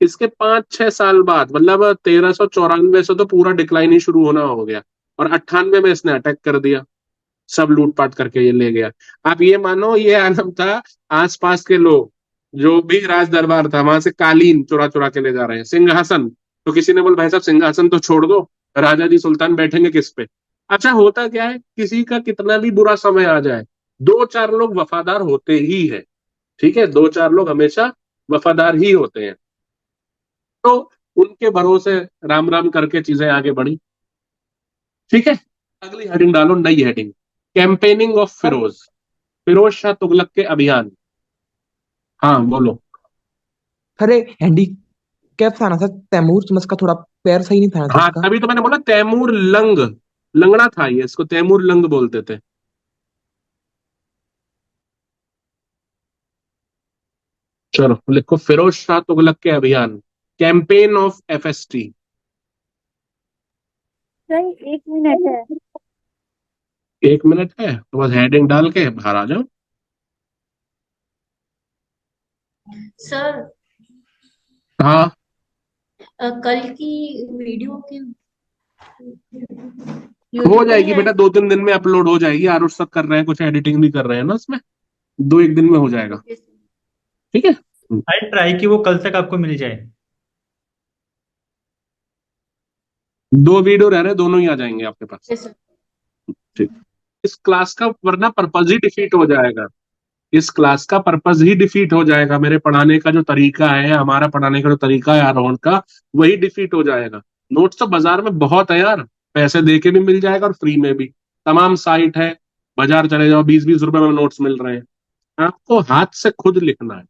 इसके 5-6 साल बाद, मतलब 1394 से तो पूरा डिक्लाइन ही शुरू होना हो गया, और 98 में इसने अटैक कर दिया, सब लूटपाट करके ये ले गया। आप ये मानो ये आलम था, आसपास के लोग जो भी राज दरबार था वहां से कालीन चुरा चुरा के ले जा रहे हैं, सिंहासन, तो किसी ने बोला भाई साहब सिंहासन तो छोड़ दो, राजा जी सुल्तान बैठेंगे किस पे। अच्छा होता क्या है, किसी का कितना भी बुरा समय आ जाए, 2-4 लोग वफादार होते ही है, ठीक है, 2-4 लोग हमेशा वफादार ही होते हैं। तो उनके भरोसे राम राम करके चीजें आगे बढ़ी। ठीक है, अगली हेडिंग डालो, नई heading, campaigning of Firoz, Firoz Shah Tughlaq के अभियान। हाँ बोलो। अरे हैंडी कैप था ना सर, तैमूर, तो उसका थोड़ा पैर सही नहीं था ना सर हाँ इसका। तभी तो मैंने बोला तैमूर लंग, लंगड़ा था ये, इसको तैमूर लंग बोलते थे। चलो लिखो फिरोज शाह तुगलक के अभियान, campaign of FST. Sir 1 minute है। 1 मिनट है तो बस हेडिंग डाल के बाहर आ जाओ। सर हाँ कल की वीडियो के हो जाएगी बेटा, 2-3 दिन में अपलोड हो जाएगी। आरुष सब कर रहे हैं, कुछ एडिटिंग भी कर रहे हैं ना उसमें, 2-1 दिन में हो जाएगा। ठीक है। आई ट्राई कि वो कल तक आपको मिल जाए। 2 वीडियो रह रहे हैं, दोनों ही आ जाएंगे आपके पास। ठीक। इस क्लास का वरना पर्पज ही डिफीट हो जाएगा। इस क्लास का पर्पज ही डिफीट हो जाएगा। मेरे पढ़ाने का जो तरीका है, हमारा पढ़ाने का जो तरीका है आरोहण का, वही डिफीट हो जाएगा। नोट्स तो बाजार में बहुत है यार, पैसे दे के भी मिल जाएगा और फ्री में भी। तमाम साइट है, बाजार चले जाओ, 20-20 रुपए में नोट्स मिल रहे हैं। आपको हाथ से खुद लिखना है।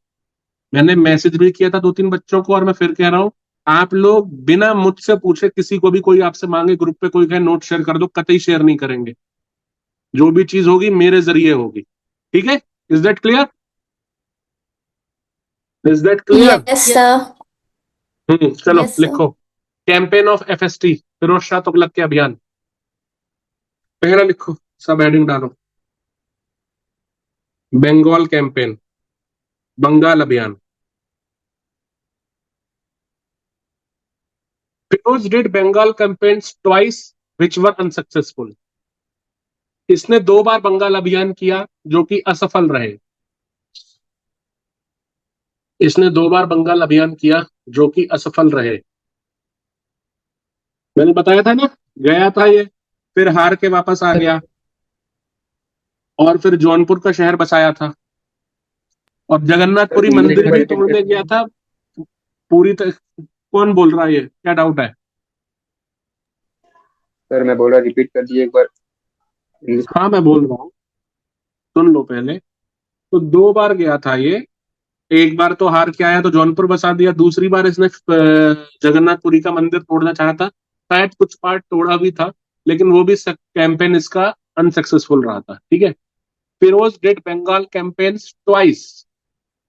मैंने मैसेज भी किया था 2-3 बच्चों को, और मैं फिर कह रहा हूँ, आप लोग बिना मुझसे पूछे, किसी को भी कोई आपसे मांगे ग्रुप पे, कोई कहे नोट शेयर कर दो, कतई शेयर नहीं करेंगे। जो भी चीज होगी मेरे जरिए होगी। ठीक है। Is that clear? Is that clear? Yes sir. चलो Yes, sir. लिखो। Campaign of FST, Firoz Shah Tughlaq के अभियान। पहला लिखो, सब हेडिंग डालो। बंगाल कैंपेन, बंगाल अभियान। Firoz did Bengal campaigns twice which were unsuccessful. इसने 2 बार बंगाल अभियान किया जो कि असफल रहे। इसने 2 बार बंगाल अभियान किया जो कि असफल रहे। मैंने बताया था ना, गया था ये, फिर हार के वापस आ गया, और फिर जौनपुर का शहर बसाया था, और जगन्नाथपुरी मंदिर भी तोड़ने गया था। कौन बोल रहा है? ये क्या डाउट है? सर मैं बोल रहा, रिपीट कर दिए एक बार इंग्लिश। हाँ मैं बोल रहा हूँ, सुन लो पहले। तो 2 बार गया था ये। एक बार तो हार के आया तो जौनपुर बसा दिया, दूसरी बार इसने जगन्नाथपुरी का मंदिर तोड़ना चाहा था, शायद कुछ पार्ट तोड़ा भी था, लेकिन वो भी कैंपेन इसका अनसक्सेसफुल रहा था। ठीक है। Firoz did Bengal campaigns twice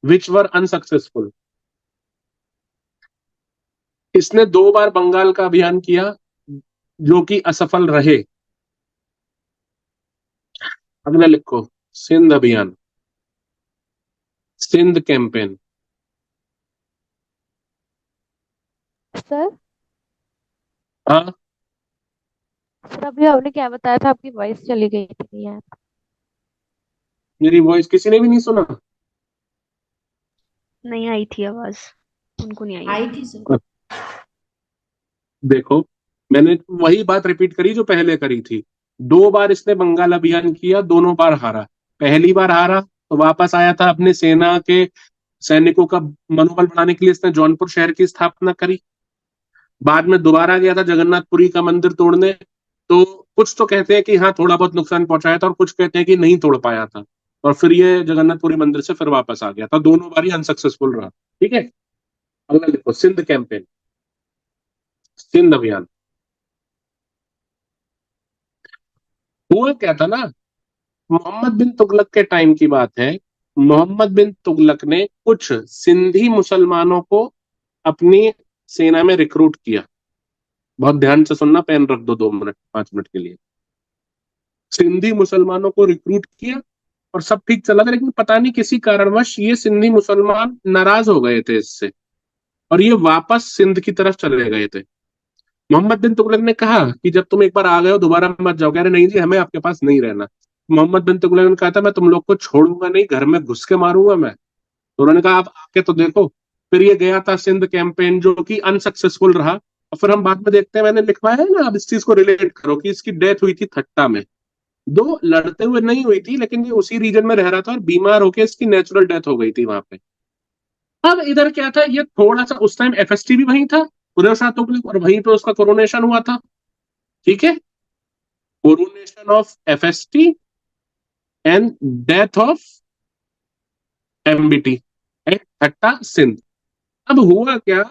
which were unsuccessful. इसने 2 बार बंगाल का अभियान किया जो कि असफल रहे। अगला लिखो, सिंध अभियान, सिंध कैंपेन। सर हाँ सर अभी आपने क्या बताया था? आपकी वॉइस चली गई थी यार। मेरी वॉइस किसी ने भी नहीं सुना? नहीं आई थी आवाज, उनको नहीं आई आई होगी। थी सर। देखो, मैंने वही बात रिपीट करी जो पहले करी थी। 2 बार इसने बंगाल अभियान किया, दोनों बार हारा। पहली बार हारा तो वापस आया था, अपने सेना के सैनिकों का मनोबल बढ़ाने के लिए इसने जौनपुर शहर की स्थापना करी। बाद में दोबारा गया था जगन्नाथपुरी का मंदिर तोड़ने, तो कुछ तो कहते हैं कि हाँ थोड़ा बहुत नुकसान पहुंचाया था, और कुछ कहते हैं कि नहीं तोड़ पाया था, और फिर ये जगन्नाथपुरी मंदिर से फिर वापस आ गया था। दोनों बार ही अनसक्सेसफुल रहा। ठीक है। अगला लिखो, सिंध कैंपेन, सिंध अभियान। हुआ क्या था ना, मोहम्मद बिन तुगलक के टाइम की बात है। मोहम्मद बिन तुगलक ने कुछ सिंधी मुसलमानों को अपनी सेना में रिक्रूट किया। बहुत ध्यान से सुनना, पेन रख दो 2 मिनट 5 मिनट के लिए। सिंधी मुसलमानों को रिक्रूट किया और सब ठीक चला था, लेकिन पता नहीं किसी कारणवश ये सिंधी मुसलमान नाराज हो गए थे इससे, और ये वापस सिंध की तरफ चले गए थे। मोहम्मद बिन तुगलक ने कहा कि जब तुम एक बार आ गए हो दोबारा मत जाओ। कह रहे नहीं जी, हमें आपके पास नहीं रहना। मोहम्मद बिन तुगलक ने कहा था मैं तुम लोग को छोड़ूंगा नहीं, घर में घुस के मारूंगा मैं। तो उन्होंने कहा आप आके तो देखो। फिर ये गया था सिंध कैंपेन जो कि अनसक्सेसफुल रहा, और फिर हम बाद में देखते हैं, मैंने लिखवाया है ना, अब इस चीज को रिलेट करो कि इसकी डेथ हुई थी थट्टा में। 2 लड़ते हुए नहीं हुई थी, लेकिन ये उसी रीजन में रह रहा था और बीमार होकर इसकी नेचुरल डेथ हो गई थी वहां पे। अब इधर क्या था, ये थोड़ा सा उस टाइम एफएसटी भी वहीं था, फिरोज शाह तुगलक, और वहीं पे उसका कोरोनेशन हुआ था। ठीक है। Coronation of FST and death of MBT at Thatta Sindh. अब हुआ क्या,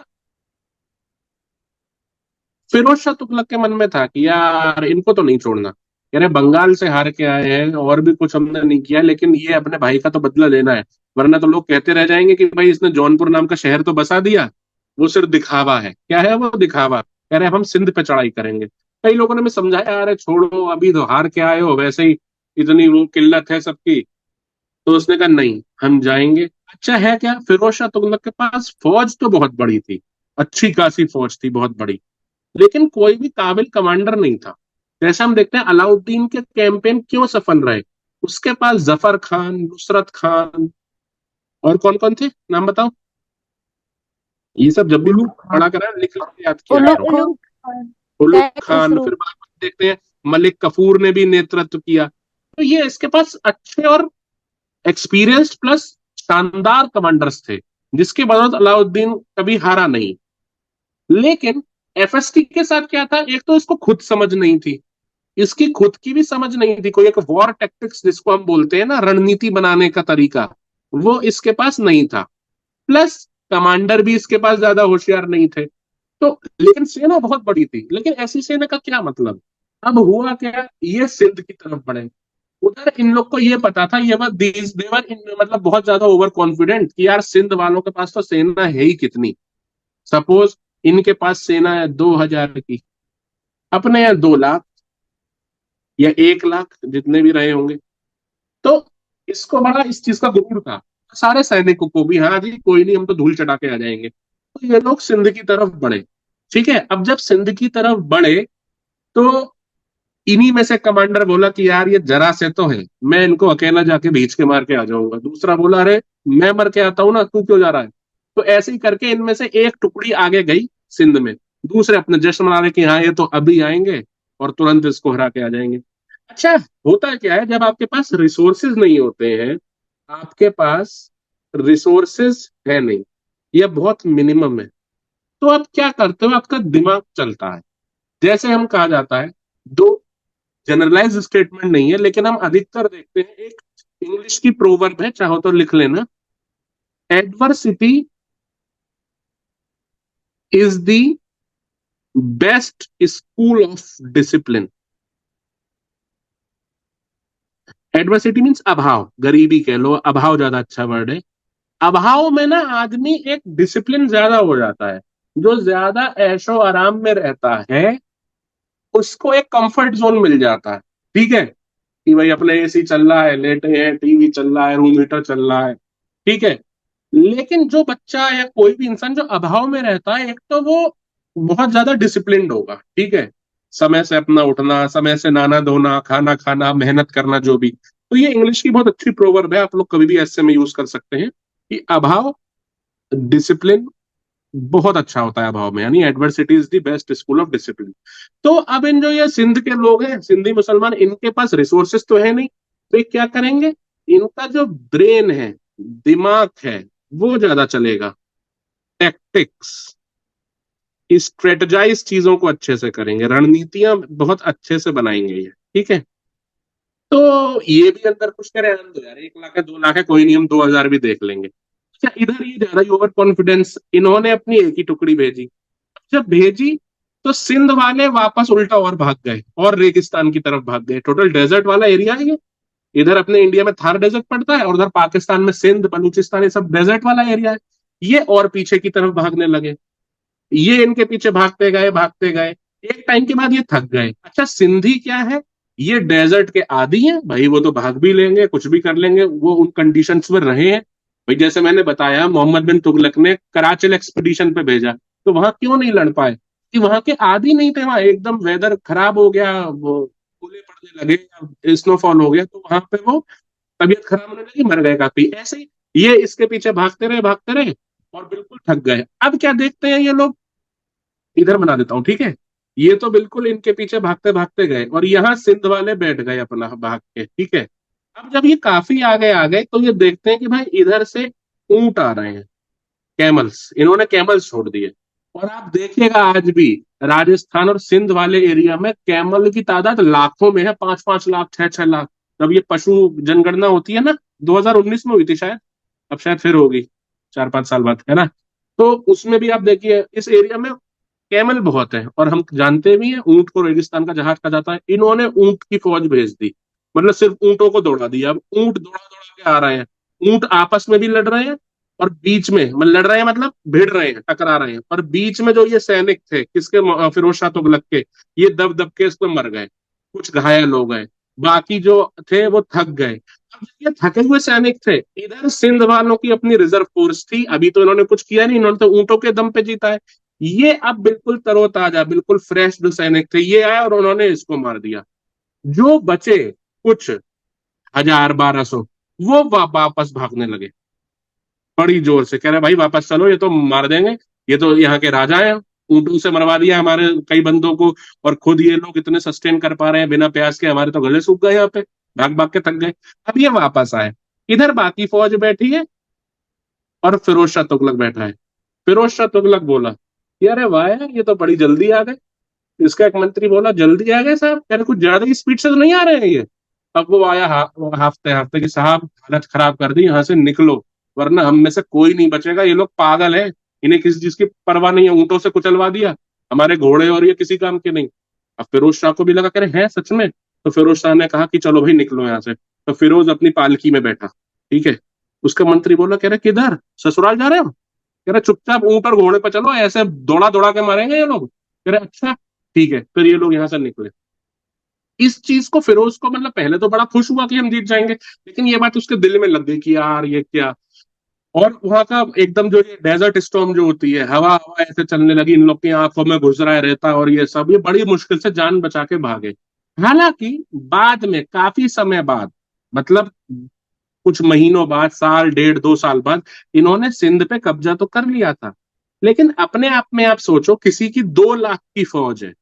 फिरोज शाह तुगलक के मन में था कि यार इनको तो नहीं छोड़ना। कह रहे बंगाल से हार के आए हैं और भी कुछ हमने नहीं किया, लेकिन ये अपने भाई का तो बदला लेना है, वरना तो लोग कहते रह जाएंगे कि भाई इसने जौनपुर नाम का शहर तो बसा दिया, वो सिर्फ दिखावा है। क्या है वो दिखावा? कह रहे हम सिंध पे चढ़ाई करेंगे। कई लोगों ने हमें समझाया, अरे छोड़ो अभी तो हार के आए हो, वैसे ही इतनी वो किल्लत है सबकी। तो उसने कहा नहीं, हम जाएंगे। अच्छा है क्या, फिरोज शाह तुगलक के पास फौज तो बहुत बड़ी थी, अच्छी खासी फौज थी, बहुत बड़ी, लेकिन कोई भी काबिल कमांडर नहीं था। जैसे हम देखते हैं अलाउद्दीन के कैंपेन क्यों सफल रहे, उसके पास जफर खान, नुसरत खान और कौन कौन थे, नाम बताओ। ये सब जब भी उलूग खान, पढ़ा करा लिख लिख के याद किया उलूग करो। खान, उलूग कैट खान, खसरू। फिर बाद में देखते हैं मलिक कफूर ने भी नेतृत्व किया। तो ये इसके पास अच्छे और एक्सपीरियंस्ड प्लस शानदार कमांडर्स थे, जिसके बदौलत अलाउद्दीन कभी हारा नहीं। लेकिन एफएसटी के साथ क्या था, एक तो इसको खुद समझ नहीं थी, इसकी खुद की भी समझ नहीं थी, कोई एक वॉर टैक्टिक्स जिसको हम बोलते हैं ना, रणनीति बनाने का तरीका, वो इसके पास नहीं था। प्लस कमांडर भी इसके पास ज्यादा होशियार नहीं थे। तो लेकिन सेना बहुत बड़ी थी, लेकिन ऐसी सेना का क्या मतलब। अब हुआ क्या, ये सिंध की तरफ बढ़े। उधर इन लोग को ये पता था, ये बात देवर मतलब बहुत ज्यादा ओवर कॉन्फिडेंट कि यार सिंध वालों के पास तो सेना है ही कितनी। सपोज इनके पास सेना है 2000 की, अपने यहाँ 2 लाख या 1 लाख, जितने भी रहे होंगे। तो इसको बड़ा इस चीज का गुरूर था, सारे सैनिकों को भी, हाँ जी कोई नहीं हम तो धूल चटा के आ जाएंगे। तो ये लोग सिंध की तरफ बढ़े। ठीक है, अब जब सिंध की तरफ बढ़े तो इन्हीं में से कमांडर बोला कि यार ये जरा से तो है, मैं इनको अकेला जाके भींच के मार के आ जाऊंगा। दूसरा बोला अरे मैं मर के आता हूं ना, तू क्यों जा रहा है। तो ऐसे ही करके इनमें से एक टुकड़ी आगे गई सिंध में, दूसरे अपने जश्न मना रहे कि हाँ ये तो अभी आएंगे और तुरंत इसको हरा के आ जाएंगे। अच्छा, होता क्या है जब आपके पास रिसोर्सेज नहीं होते हैं, आपके पास रिसोर्सेज है नहीं या बहुत मिनिमम है, तो आप क्या करते हो, आपका दिमाग चलता है। जैसे हम कहा जाता है, दो जनरलाइज स्टेटमेंट नहीं है लेकिन हम अधिकतर देखते हैं, एक इंग्लिश की प्रोवर्ब है, चाहो तो लिख लेना, adversity is the best school of discipline. Adversity means अभाव, गरीबी कह लो, अभाव ज्यादा अच्छा वर्ड है। अभाव में ना आदमी एक डिसिप्लिन ज्यादा हो जाता है। जो ज्यादा ऐशो आराम में रहता है उसको एक कंफर्ट जोन मिल जाता है। ठीक है, कि भाई अपने एसी चल रहा है, लेटे हैं, टीवी चल रहा है, रूम हीटर चल रहा है। ठीक है, लेकिन जो बच्चा या कोई भी इंसान जो अभाव में रहता है, एक तो वो बहुत ज्यादा डिसिप्लिन्ड होगा। ठीक है, समय से अपना उठना, समय से नहाना धोना, खाना खाना, मेहनत करना, जो भी। तो ये इंग्लिश की बहुत अच्छी प्रोवर्ब है, आप लोग कभी भी ऐसे में यूज कर सकते हैं कि अभाव डिसिप्लिन बहुत अच्छा होता है अभाव में, यानी adversity is the best school of discipline. तो अब इन जो ये सिंध के लोग हैं, सिंधी मुसलमान, इनके पास रिसोर्सेस तो है नहीं, तो ये क्या करेंगे, इनका जो ब्रेन है, दिमाग है, वो ज्यादा चलेगा। टैक्टिक्स, स्ट्रेटजाइज चीजों को अच्छे से करेंगे, रणनीतियां बहुत अच्छे से बनाएंगे ये। ठीक है, तो ये भी अंदर कुछ करे, आनंद दो यार, 1 लाख है 2 लाख है, कोई नहीं हम 2000 भी देख लेंगे। अच्छा, इधर ये ज्यादा ही ओवर कॉन्फिडेंस, इन्होंने अपनी एक ही टुकड़ी भेजी। जब भेजी तो सिंध वाले वापस उल्टा और भाग गए और रेगिस्तान की तरफ भाग गए। टोटल डेजर्ट वाला एरिया है ये। इधर अपने इंडिया में थार डेजर्ट पड़ता है और उधर पाकिस्तान में सिंध बलूचिस्तान ये सब डेजर्ट वाला एरिया है। ये और पीछे की तरफ भागने लगे, ये इनके पीछे भागते गए भागते गए। एक टाइम के बाद ये थक गए। अच्छा, सिंधी क्या है, ये डेजर्ट के आदी हैं भाई, वो तो भाग भी लेंगे, कुछ भी कर लेंगे, वो उन कंडीशंस में रहे हैं भाई। जैसे मैंने बताया, मोहम्मद बिन तुगलक ने कराचिल एक्सपीडिशन पे भेजा, तो वहां क्यों नहीं लड़ पाए, कि वहां के आदी नहीं थे, वहां एकदम वेदर खराब हो गया, वो ओले पड़ने लगे, स्नोफॉल हो गया, तो वहां पे वो तबीयत खराब होने लगी, मर गए काफी। ऐसे ही ये इसके पीछे भागते रहे और बिल्कुल थक गए। अब क्या देखते हैं ये लोग, इधर बना देता हूँ, ठीक है। ये तो बिल्कुल इनके पीछे भागते भागते गए और यहाँ सिंध वाले बैठ गए अपना भाग के। ठीक है, अब जब ये काफी आ गए तो ये देखते हैं कि भाई इधर से ऊंट आ रहे हैं, कैमल्स, इन्होंने कैमल्स छोड़ दिए। और आप देखिएगा आज भी राजस्थान और सिंध वाले एरिया में कैमल की तादाद लाखों में है, 5-5 लाख, 6-6 लाख। जब ये पशु जनगणना होती है ना, 2019 में हुई थी शायद, अब शायद फिर होगी 4-5 साल बाद, है ना। तो उसमें भी आप देखिए इस एरिया में कैमल बहुत है, और हम जानते भी हैं ऊंट को रेगिस्तान का जहाज कहा जाता है। इन्होंने ऊंट की फौज भेज दी, मतलब सिर्फ ऊंटों को दौड़ा दिया। अब ऊंट दौड़ा दौड़ा के आ रहे हैं, ऊंट आपस में भी लड़ रहे हैं, और बीच में लड़ रहे हैं मतलब भिड़ रहे हैं, टकरा रहे हैं, और बीच में जो ये सैनिक थे किसके, फिरोज शाह तुगलक के, ये दब दब के इसमें मर गए, कुछ घायल हो गए, बाकी जो थे वो थक गए। अब ये थके हुए सैनिक थे, इधर सिंध वालों की अपनी रिजर्व फोर्स थी, अभी तो इन्होंने कुछ किया नहीं, इन्होंने तो ऊंटों के दम पे जीता है। ये अब बिल्कुल तरोताजा, बिल्कुल फ्रेश जो सैनिक थे ये आए और उन्होंने इसको मार दिया। जो बचे कुछ 1000 1200 वो वापस भागने लगे बड़ी जोर से, कह रहे भाई वापस चलो, ये तो मार देंगे, ये तो यहाँ के राजा हैं, ऊँटों से मरवा दिया हमारे कई बंदों को, और खुद ये लोग इतने सस्टेन कर पा रहे हैं बिना प्यास के, हमारे तो गले सूख गए यहाँ पे, भाग भाग के थक गए। अब ये वापस आए, इधर बाकी फौज बैठी है और फिरोज शाह तुगलक बैठा है। फिरोज शाह तुगलक बोला कि अरे वाह यार, ये तो बड़ी जल्दी आ गए। इसका एक मंत्री बोला जल्दी आ गए साहब, यार कुछ ज्यादा ही स्पीड से तो नहीं आ रहे हैं ये। अब वो आया हाफते हाफते कि साहब हालत खराब कर दी, यहाँ से निकलो वरना हम में से कोई नहीं बचेगा, ये लोग पागल है, इन्हें किसी चीज की परवाह नहीं है, ऊंटों से कुचलवा दिया, हमारे घोड़े और ये किसी काम के नहीं। अब फिरोज शाह को भी लगा कह रहे हैं सच में, तो फिरोज शाह ने कहा कि चलो भाई निकलो यहाँ से। तो फिरोज अपनी पालकी में बैठा, ठीक है। उसका मंत्री बोला कह रहे किधर, ससुराल जा रहे हो? कह रहे चुपचाप ऊपर घोड़े पर चलो, ऐसे दौड़ा दौड़ा के मारेंगे ये लोग। कह रहे अच्छा ठीक है। फिर ये लोग यहाँ से निकले। इस चीज को फिरोज को मतलब पहले तो बड़ा खुश हुआ कि हम जीत जाएंगे, लेकिन ये बात उसके दिल में लग गई कि यार ये क्या। और वहां का एकदम जो ये डेजर्ट स्टॉर्म जो होती है, हवा हवा ऐसे चलने लगी, इन लोग की आंखों में घुस रहा है रहता, और ये सब, ये बड़ी मुश्किल से जान बचा के भागे। हालांकि बाद में काफी समय बाद, मतलब कुछ महीनों बाद, साल डेढ़ 2 साल बाद, इन्होंने सिंध पे कब्जा तो कर लिया था। लेकिन अपने आप में आप सोचो, किसी की 2 लाख की फौज है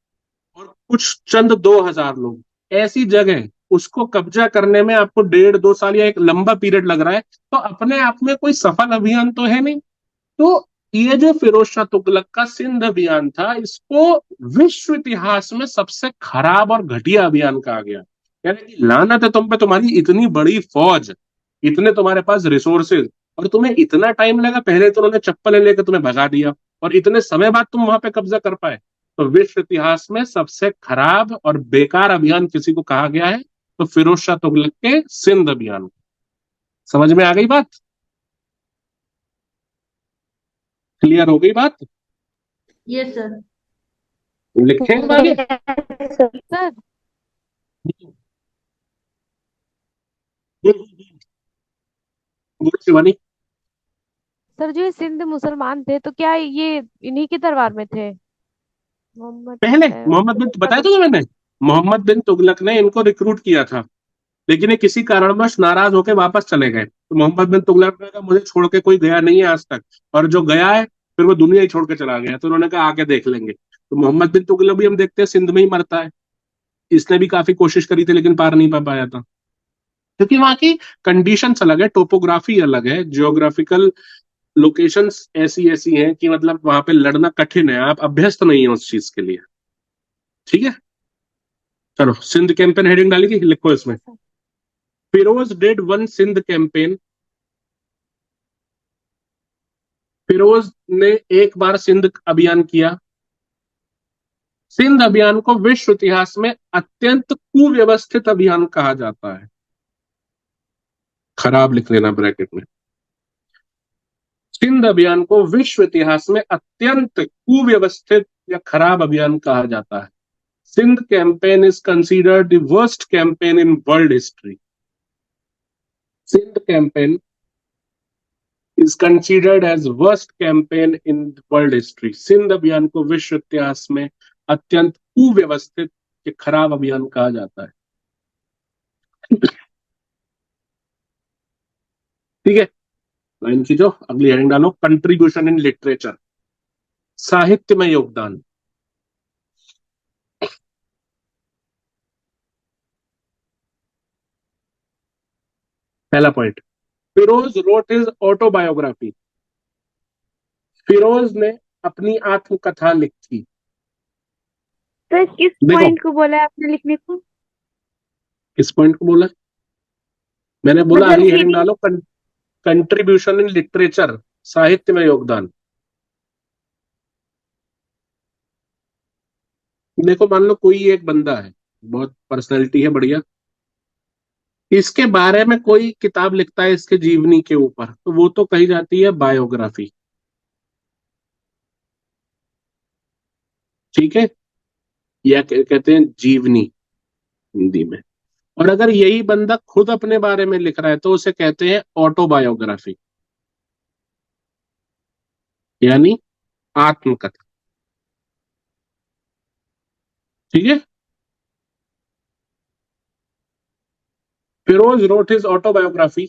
और कुछ चंद 2000 लोग, ऐसी जगह उसको कब्जा करने में आपको 1.5 2 साल या एक लंबा पीरियड लग रहा है, तो अपने आप में कोई सफल अभियान तो है नहीं। तो ये जो फिरोज शाह तुगलक का सिंध अभियान था, इसको विश्व इतिहास में सबसे खराब और घटिया अभियान कहा गया। यानी कि लानत है तुम पे, तुम्हारी इतनी बड़ी फौज, इतने तुम्हारे पास रिसोर्सेज, और तुम्हें इतना टाइम लगा, पहले तो उन्होंने चप्पल लेकर तुम्हें भगा दिया और इतने समय बाद तुम वहां पे कब्जा कर पाए। तो विश्व इतिहास में सबसे खराब और बेकार अभियान किसी को कहा गया है तो फिरोज शाह तुगलक के सिंध अभियान। समझ में आ गई बात? क्लियर हो गई बात? Yes sir. लिखेंगे आगे। सर बोलो शिवानी। सर जो ये सिंध मुसलमान थे तो क्या ये इन्हीं की दरबार में थे? मोहम्मद पहले मोहम्मद बिन, बताया तो मैंने, मोहम्मद बिन तुगलक ने इनको रिक्रूट किया था, लेकिन ये किसी कारणवश नाराज होकर वापस चले गए। तो मोहम्मद बिन तुगलक ने कहा मुझे छोड़ के कोई गया नहीं है आज तक, और जो गया है फिर वो दुनिया ही छोड़ के चला गया, तो उन्होंने कहा आके देख लेंगे। तो मोहम्मद बिन तुगलक भी हम देखते हैं सिंध में ही मरता है। इसने भी काफी कोशिश करी थी लेकिन पार नहीं पा पाया था, क्योंकि वहां की कंडीशंस अलग है, टोपोग्राफी अलग है, जियोग्राफिकल लोकेशंस ऐसी ऐसी हैं कि मतलब वहां पे लड़ना कठिन है, आप अभ्यस्त नहीं है उस चीज के लिए। ठीक है, चलो सिंध कैंपेन हेडिंग डालेगी, लिखो इसमें Firoz did one Sindh campaign. Firoz ने एक बार सिंध अभियान किया। सिंध अभियान को विश्व इतिहास में अत्यंत कुव्यवस्थित अभियान कहा जाता है। खराब लिख लेना ब्रैकेट में। सिंध अभियान को विश्व इतिहास में अत्यंत कुव्यवस्थित या खराब अभियान कहा जाता है। Sindh campaign is considered the worst campaign in world history. Sindh campaign is considered as worst campaign in world history। Sindh अभियान को विश्व इतिहास में अत्यंत कुव्यवस्थित या खराब अभियान कहा जाता है। ठीक है, लाइन खींचो, अगली हेडिंग डालो, कंट्रीब्यूशन इन लिटरेचर, साहित्य में योगदान। पहला point, Firoz wrote his autobiography. Firoz ने अपनी आत्मकथा लिखी। सर किस देखो पॉइंट को बोला है आपने लिखने को? किस पॉइंट को बोला? मैंने बोला मतलब अगली हेडिंग heading- डालो, कंट्रीब्यूशन इन लिटरेचर, साहित्य में योगदान। देखो मान लो कोई एक बंदा है, बहुत पर्सनैलिटी है बढ़िया, इसके बारे में कोई किताब लिखता है इसके जीवनी के ऊपर, तो वो तो कही जाती है बायोग्राफी। ठीक है, या कहते हैं जीवनी हिंदी में। और अगर यही बंदा खुद अपने बारे में लिख रहा है तो उसे कहते हैं ऑटोबायोग्राफी, यानी आत्मकथा। ठीक है। फिरोज रोट हिज ऑटोबायोग्राफी,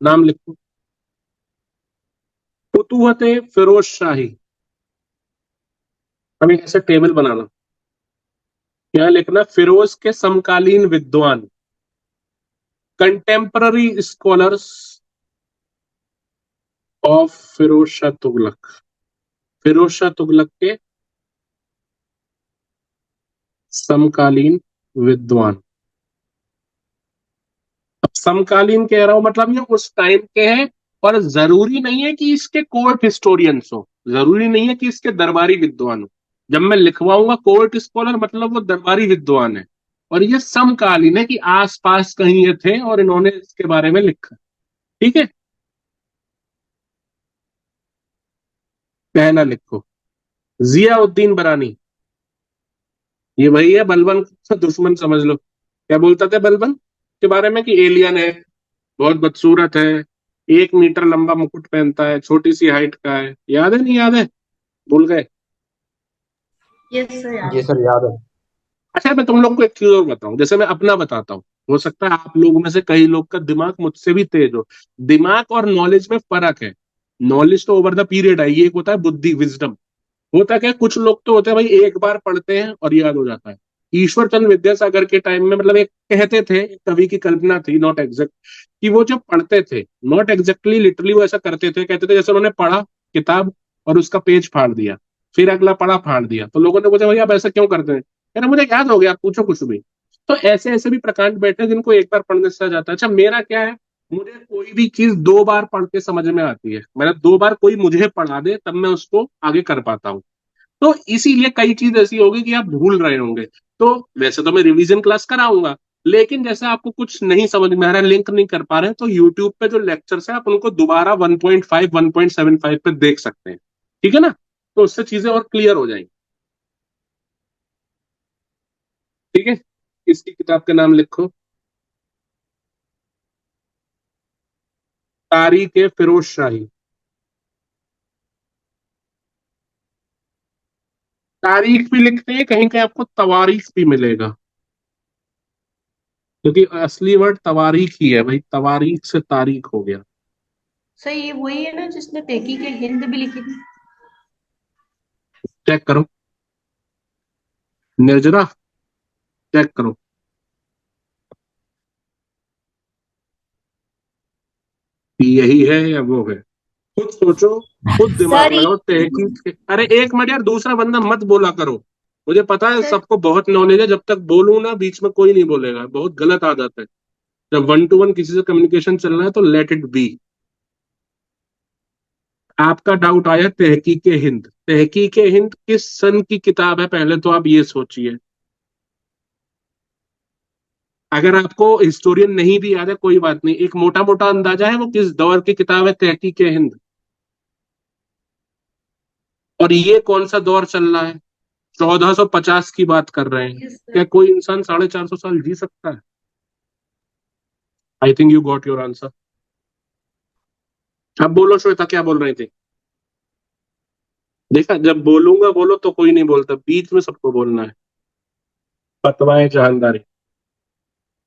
नाम लिखो। फुतूहत फिरोज शाही, हमें ऐसे टेबल बनाना, यहाँ लिखना फिरोज के समकालीन विद्वान, contemporary scholars of Firoz Shah Tughlaq, Firoz Shah Tughlaq के समकालीन विद्वान। अब समकालीन कह रहा हूं मतलब ये उस टाइम के हैं, और जरूरी नहीं है कि इसके कोर्ट हिस्टोरियंस हो, जरूरी नहीं है कि इसके दरबारी विद्वान हो। जब मैं लिखवाऊंगा कोर्ट स्कॉलर मतलब वो दरबारी विद्वान है, और ये समकालीन है कि आसपास कहीं ये थे और इन्होंने इसके बारे में लिखा। ठीक है, पहला लिखो जियाउद्दीन बरानी, ये वही है बलबन का दुश्मन समझ लो। क्या बोलता था बलबन के बारे में कि एलियन है, बहुत बदसूरत है, 1 मीटर लंबा मुकुट पहनता है, छोटी सी हाइट का है। याद है नहीं याद है, भूल गए? यस सर, याद जी है। सर, याद है। अच्छा, मैं तुम लोग को एक चीज और बताऊं, जैसे मैं अपना बताता हूँ, हो सकता है आप लोगों में से कई लोग का दिमाग मुझसे भी तेज हो। दिमाग और नॉलेज में फर्क है। नॉलेज तो ओवर द पीरियड है, ये एक होता है बुद्धि, विजडम। होता क्या है, कुछ लोग तो होते हैं भाई एक बार पढ़ते हैं और याद हो जाता है। ईश्वर चंद्र विद्यासागर के टाइम में मतलब एक कहते थे, एक कवि की कल्पना थी, नॉट एग्जैक्ट, कि वो जब पढ़ते थे, नॉट एग्जैक्टली लिटरली वो ऐसा करते थे, कहते थे जैसे उन्होंने पढ़ा किताब और उसका पेज फाड़ दिया, फिर अगला पढ़ा फाड़ दिया, तो लोगों ने पूछा भाई आप ऐसा क्यों करते हैं, कह रहे मुझे याद हो गया, आप पूछो कुछ भी। तो ऐसे ऐसे भी प्रकांड बैठे हैं जिनको एक बार पढ़ने से आ जाता है। अच्छा, मेरा क्या है, मुझे कोई भी चीज 2 बार पढ़ के समझ में आती है, मैंने 2 बार कोई मुझे पढ़ा दे तब मैं उसको आगे कर पाता हूँ। तो इसीलिए कई चीज ऐसी होगी कि आप भूल रहे होंगे। तो वैसे तो मैं रिवीजन क्लास कराऊंगा, लेकिन जैसे आपको कुछ नहीं समझ में आ रहा है, लिंक नहीं कर पा रहे हैं, तो यूट्यूब पे जो लेक्चर्स है आप उनको दोबारा 1.5 1.75 पे देख सकते हैं। ठीक है ना, तो उससे चीजें और क्लियर हो जाएंगी। ठीक है, इसकी किताब का नाम लिखो, तारीख फिरोज शाही। तारीख भी लिखते हैं, कहीं कहीं आपको तवारीख भी मिलेगा, क्योंकि असली वर्ड तवारीख ही है भाई, तवारीख से तारीख हो गया। सर ये वही है ना जिसने तहकीक हिंद भी लिखी थी? चेक करो, निर्जरा चेक करो। यही है या वो है, खुद सोचो, खुद दिमाग सर लगाओ, तहकीक। अरे एक मिनट यार, दूसरा बंदा मत बोला करो। मुझे पता है सर सबको बहुत नॉलेज है, जब तक बोलूं ना बीच में कोई नहीं बोलेगा, बहुत गलत आदत है। जब 1 to 1 किसी से कम्युनिकेशन चल रहा है तो लेट इट बी। आपका डाउट आया तहकीक हिंद, तहकीक हिंद किस सन की किताब है, पहले तो आप ये सोचिए। अगर आपको हिस्टोरियन नहीं भी याद है कोई बात नहीं, एक मोटा मोटा अंदाजा है वो किस दौर की किताब है तहकीक हिंद, और ये कौन सा दौर चल रहा है, 1450 की बात कर रहे हैं। यस क्या सर। कोई इंसान 450 साल जी सकता है? I think you got your answer. अब बोलो श्वेता, क्या बोल रही थी? देखा, जब बोलूंगा बोलो, तो कोई नहीं बोलता, बीच में सबको बोलना है। फतवाए जहानदारी,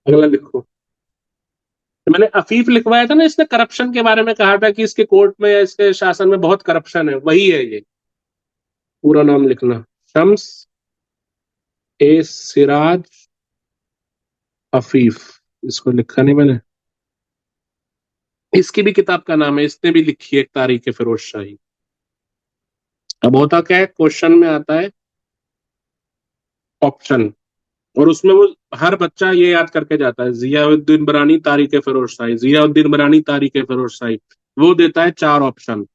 अगला लिखो। तो मैंने अफीफ लिखवाया था ना, इसने करप्शन के बारे में कहा था कि इसके कोर्ट में या इसके शासन में बहुत करप्शन है, वही है ये। पूरा नाम लिखना, शम्स ए सिराज अफीफ। इसको लिखा नहीं मैंने, इसकी भी किताब का नाम है, इसने भी लिखी है एक तारीख फिरोज शाही। अब होता क्या है, क्वेश्चन में आता है ऑप्शन, और उसमें वो हर बच्चा ये याद करके जाता है, जियाउद्दीन बरानी तारीख फिरोज शाही, जियाउद्दीन बरानी तारीख फिरोज शाही। वो देता है 4 ऑप्शन,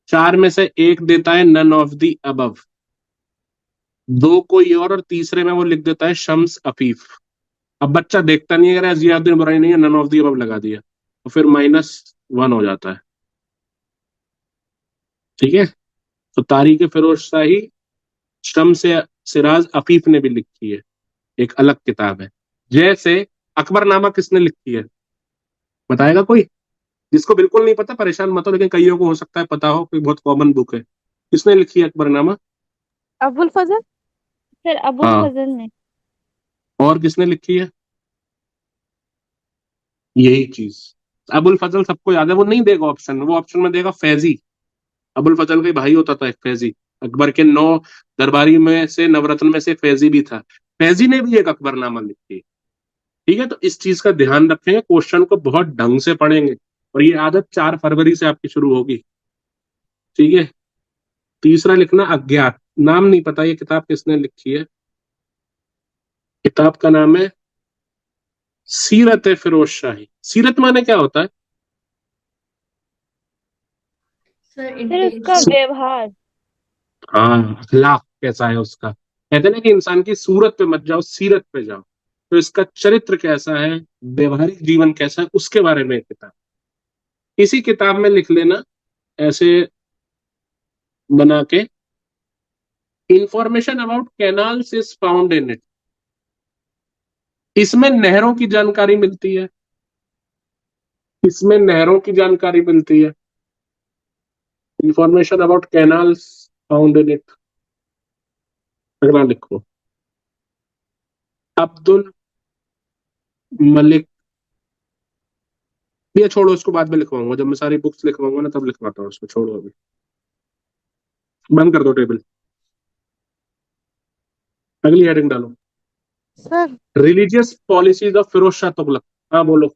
4 में से एक देता है नन ऑफ द अबव, 2 कोई और तीसरे में वो लिख देता है शम्स अफीफ। अब बच्चा देखता नहीं है, अगर जियाउद्दीन बरानी नहीं है, नन ऑफ द अबव लगा दिया, तो फिर -1 हो जाता है। ठीक है, तो तारीख फिरोज शाही शम्स सिराज अफीफ ने भी लिखी है, एक अलग किताब है। जैसे अकबरनामा किसने लिखी है, बताएगा कोई? जिसको बिल्कुल नहीं पता परेशान मत हो, लेकिन कईयों को हो सकता है पता हो, कोई बहुत कॉमन बुक है। किसने लिखी है अकबरनामा? अबुल फजल। सर अबुल हाँ, फजल ने। और किसने लिखी है? यही चीज। अबुल फजल सबको याद है, वो नहीं देगा ऑप्शन, वो ऑप्शन में देगा फैजी। अबुल फजल का भाई होता था एक फैजी। अकबर के 9 दरबारी में से, नवरत्न में से फैजी भी था। फैजी ने भी एक अकबरनामा लिखी। ठीक है, तो इस चीज का ध्यान रखेंगे, क्वेश्चन को बहुत ढंग से पढ़ेंगे, और ये आदत 4 फरवरी से आपकी शुरू होगी। ठीक है। तीसरा लिखना अज्ञात। नाम नहीं पता ये किताब किसने लिखी है। किताब का नाम है सीरत फिरोज शाही। सीरत माने क्या होता है? सर सर उसका सी- व्यवहार। हाँ, अखलाक कैसा है उसका। कहते हैं ना कि इंसान की सूरत पे मत जाओ, सीरत पे जाओ। तो इसका चरित्र कैसा है, व्यवहारिक जीवन कैसा है, उसके बारे में एक किताब। इसी किताब में लिख लेना ऐसे बना के, information about canals is found in it. इसमें नहरों की जानकारी मिलती है। इसमें नहरों की जानकारी मिलती है। Information about canals found in it. अगला लिखो, अब्दुल मलिक। ये छोड़ो, इसको बाद में लिखवाऊंगा, जब मैं सारी बुक्स लिखवाऊंगा ना तब लिखवाता हूँ उसको, छोड़ो अभी। बंद कर दो टेबल। अगली हेडिंग डालो, sir religious policies of Firoz Shah Tughlaq. हाँ बोलो।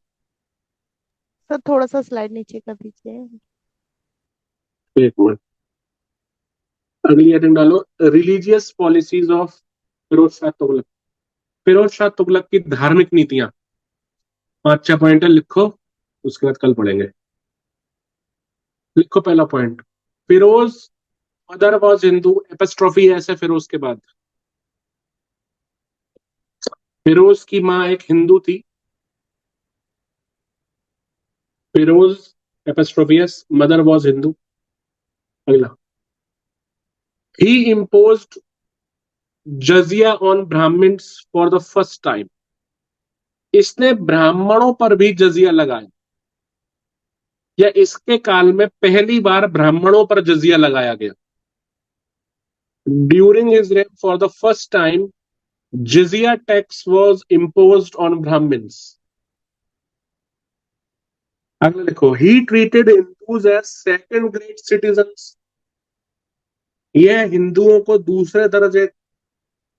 सर थोड़ा सा स्लाइड नीचे कर दीजिए। एक मिनट। अगली हेडिंग डालो, religious policies of Firoz Shah Tughlaq. Firoz Shah Tughlaq की धार्मिक नीतियां। 5-6 पॉइंट लिखो, उसके बाद कल पढ़ेंगे। लिखो पहला point, Firoz mother was Hindu, apostrophe ऐसे फिरोज के बाद। फिरोज की माँ एक हिंदू थी। Firoz apostrophes mother was Hindu. अगला, he imposed jizya on Brahmins for the first time. इसने ब्राह्मणों पर भी जजिया लगाया, या इसके काल में पहली बार ब्राह्मणों पर जजिया लगाया गया। During his reign for the first time jizya tax was imposed on Brahmins. अगला लिखो, he treated Hindus as second grade citizens. यह हिंदुओं को दूसरे दर्जे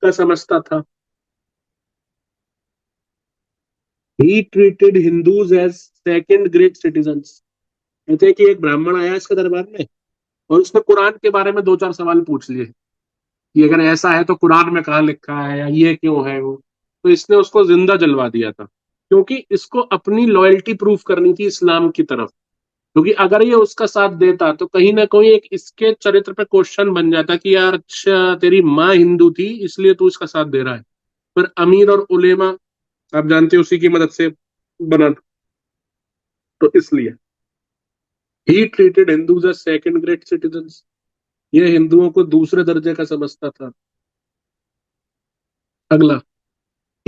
का समझता था। He treated Hindus as second grade citizens. कहते हैं कि एक ब्राह्मण आया इसके दरबार में, और उसने कुरान के बारे में 2-4 सवाल पूछ लिए कि अगर ऐसा है तो कुरान में कहाँ लिखा है, या ये क्यों है वो। तो इसने उसको जिंदा जलवा दिया था, क्योंकि इसको अपनी लॉयल्टी प्रूफ करनी थी इस्लाम की तरफ। क्योंकि अगर ये उसका साथ देता तो कहीं ना कहीं एक इसके चरित्र पे क्वेश्चन बन जाता कि यार अच्छा तेरी माँ हिंदू थी इसलिए तू इसका साथ दे रहा है। फिर अमीर और उलेमा, आप जानते हो, उसी की मदद से बना। तो इसलिए he treated Hindus as second grade citizens. ये हिंदुओं को दूसरे दर्जे का समझता था। अगला,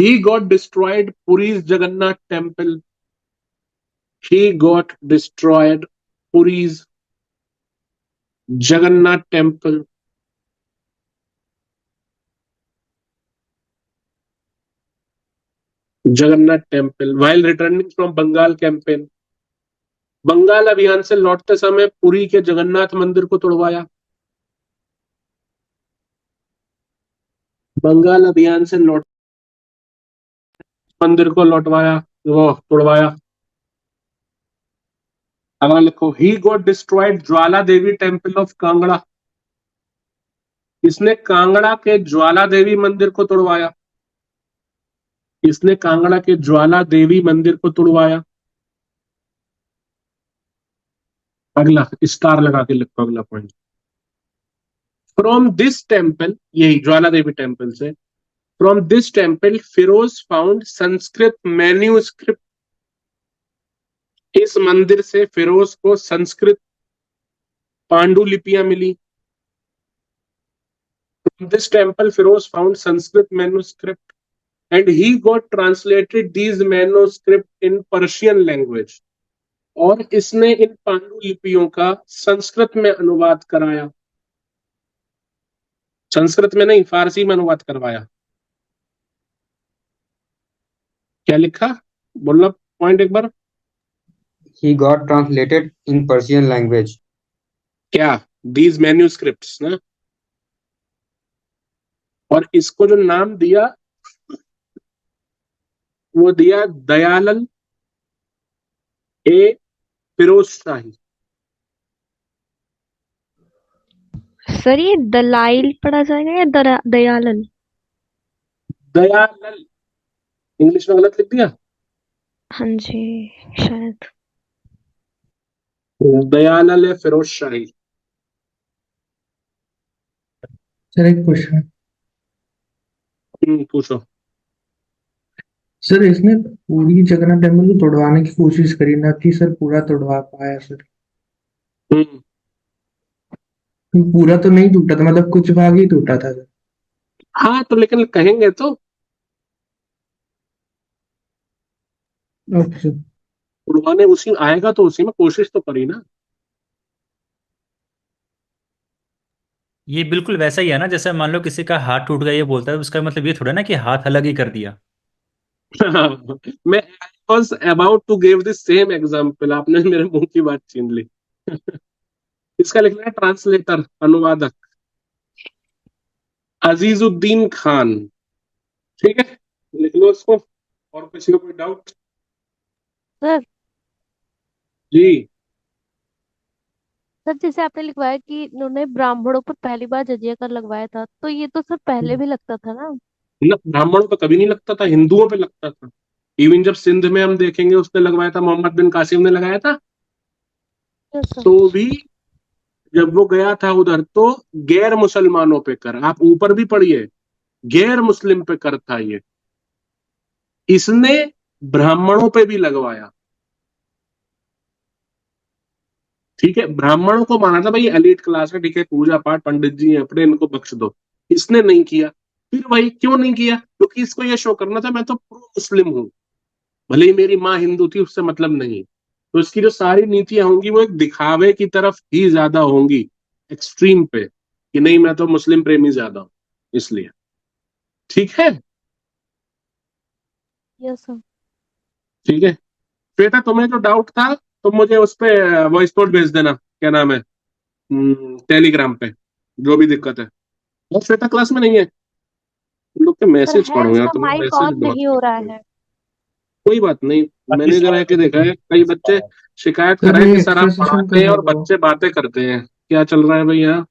he got destroyed Puri's Jagannath temple. He got destroyed Puri's Jagannath temple. Jagannath temple while returning from Bengal campaign. Bengal अभियान से लौटते समय पुरी के जगन्नाथ मंदिर को तोड़वाया। बंगाल अभियान से लौट मंदिर को लौटवाया, वो तोड़वाया। अगला लिखो, ही got destroyed Jwala Devi temple of Kangra. इसने कांगड़ा के ज्वाला देवी मंदिर को तोड़वाया। इसने कांगड़ा के ज्वाला देवी मंदिर को तोड़वाया। अगला स्टार लगा के लिखो, अगला पॉइंट, फ्रॉम दिस टेम्पल, यही ज्वाला देवी टेम्पल से, from this temple Firoz found Sanskrit manuscript. इस मंदिर से फिरोज को संस्कृत पांडुलिपियां मिली। From this temple Firoz found Sanskrit manuscript and he got translated these manuscript in Persian language. और इसने इन पांडुलिपियों का संस्कृत में अनुवाद कराया। संस्कृत में नहीं, फारसी में अनुवाद करवाया। क्या लिखा, बोलना पॉइंट एक बार। He got translated in Persian language. क्या, दीज मैन्यूस्क्रिप्ट्स ना। और इसको जो नाम दिया वो दिया दयालल ए फिरोज शाही। सर ये दलाइल पढ़ा जाएगा या दयालल? दयालल, इंग्लिश में गलत लिख दिया। हाँ जी, शायद। दयालल ए फिरोज शाही। सर एक क्वेश्चन। पूछो। सर इसने पूरी जगन्नाथ टेम्पल को तोड़वाने की कोशिश करी, ना कि सर पूरा तोड़वा पाया सर। हम्म पूरा तो नहीं टूटा था, मतलब कुछ भाग ही टूटा था सर। हाँ तो लेकिन कहेंगे तो ओके सर। उड़वाने उसी आएगा तो उसी में कोशिश तो करी ना। ये बिल्कुल वैसा ही है ना, जैसे मान लो किसी का हाथ टूट गया, ये बोलता है उसका मतलब ये थोड़ा ना कि हाथ अलग ही कर दिया। मैं was about to give the same example, आपने मेरे मुंह की बात छीन ली। इसका लिखना है ट्रांसलेटर, अनुवादक अजीजुद्दीन खान। ठीक है, लिख लो इसको। और किसी को कोई डाउट? सर जी। सर जैसे आपने लिखवाया कि इन्होंने ब्राह्मणों पर पहली बार जजिया कर लगवाया था, तो ये तो सर पहले भी लगता था ना। न, ब्राह्मणों पे कभी नहीं लगता था, हिंदुओं पे लगता था। इवन जब सिंध में हम देखेंगे उसने लगवाया था, मोहम्मद बिन कासिम ने लगाया था। Yes sir. तो भी जब वो गया था उधर तो गैर मुसलमानों पे कर, आप ऊपर भी पढ़िए, गैर मुस्लिम पे कर था ये। इसने ब्राह्मणों पे भी लगवाया। ठीक है, ब्राह्मणों को माना था भाई एलिट क्लास है, ठीक है, पूजा पाठ पंडित जी हैं अपने, इनको बख्श दो। इसने नहीं किया। फिर भाई क्यों नहीं किया? क्योंकि इसको ये शो करना था मैं तो प्रो मुस्लिम हूं, भले ही मेरी माँ हिंदू थी, उससे मतलब नहीं। तो इसकी जो सारी नीतियां होंगी वो एक दिखावे की तरफ ही ज्यादा होंगी, एक्सट्रीम पे, कि नहीं मैं तो मुस्लिम प्रेमी ज्यादा हूं इसलिए। ठीक है। Yes sir. ठीक है श्वेता, तुम्हें जो डाउट था तुम मुझे उस पे वॉइस नोट भेज देना, क्या नाम है, टेलीग्राम पे, जो भी दिक्कत है। और श्वेता क्लास में नहीं है, तुम लोग के सर मैसेज है, पढ़ो यार, उसका तुम्हें माइक मैसेज ऑन बहुत नहीं हो रहा करते हो। है। कोई बात नहीं, बाकी मैंने जब सारे आके देखा है कई बच्चे शिकायत कर सर रहे हैं ये कि सर एक्स्ट्रा आप सेशन पढ़ाते कब हैं और होगा? बच्चे बातें करते हैं। क्या चल रहा है भाई यहाँ?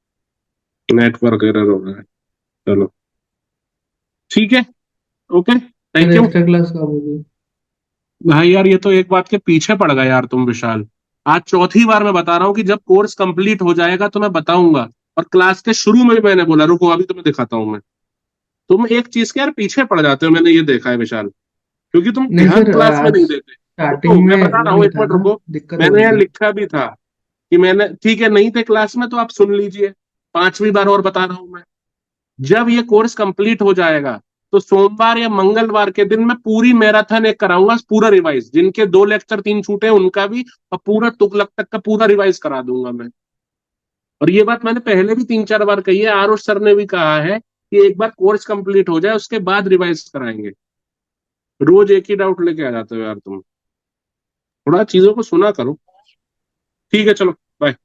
नेटवर्क एरर हो रहा है। चलो ठीक है, okay, sir thank you. Extra class कब होगी? भाई यार ये तो एक बात के पीछे पड़ गया यार तुम विशाल। आज चौथी बार मैं बता रहा हूँ कि जब कोर्स कंप्लीट हो जाएगा तो मैं बताऊंगा। और क्लास के शुरू में भी मैंने बोला, रुको अभी तुम्हें दिखाता हूँ मैं। तुम एक चीज के यार पीछे पड़ जाते हो, मैंने ये देखा है विशाल, क्योंकि तुम नहीं ध्यान सर, क्लास में आज नहीं देते। रुको स्टार्टिंग मैं में बता रहा वो हूँ, नहीं एक था मिनट ना, रुको। दिक्कत हो मैंने रही यहाँ थी। लिखा भी था कि मैंने, ठीक है नहीं थे क्लास में तो आप सुन लीजिए, पांचवी बार और बता रहा हूं मैं। जब ये कोर्स कंप्लीट हो जाएगा तो सोमवार या मंगलवार के दिन मैं पूरी मैराथन एक कराऊंगा, पूरा रिवाइज, जिनके 2 लेक्चर 3 छूटे हैं उनका भी, और पूरा तुगलक तक का पूरा रिवाइज करा दूंगा मैं। और ये बात मैंने पहले भी 3 4 बार कही है, आरुष सर ने भी कहा है कि एक बार कोर्स कंप्लीट हो जाए उसके बाद रिवाइज कराएंगे। रोज एक ही डाउट लेके आ जाते हो यार तुम, थोड़ा चीजों को सुना करो। ठीक है चलो, बाय।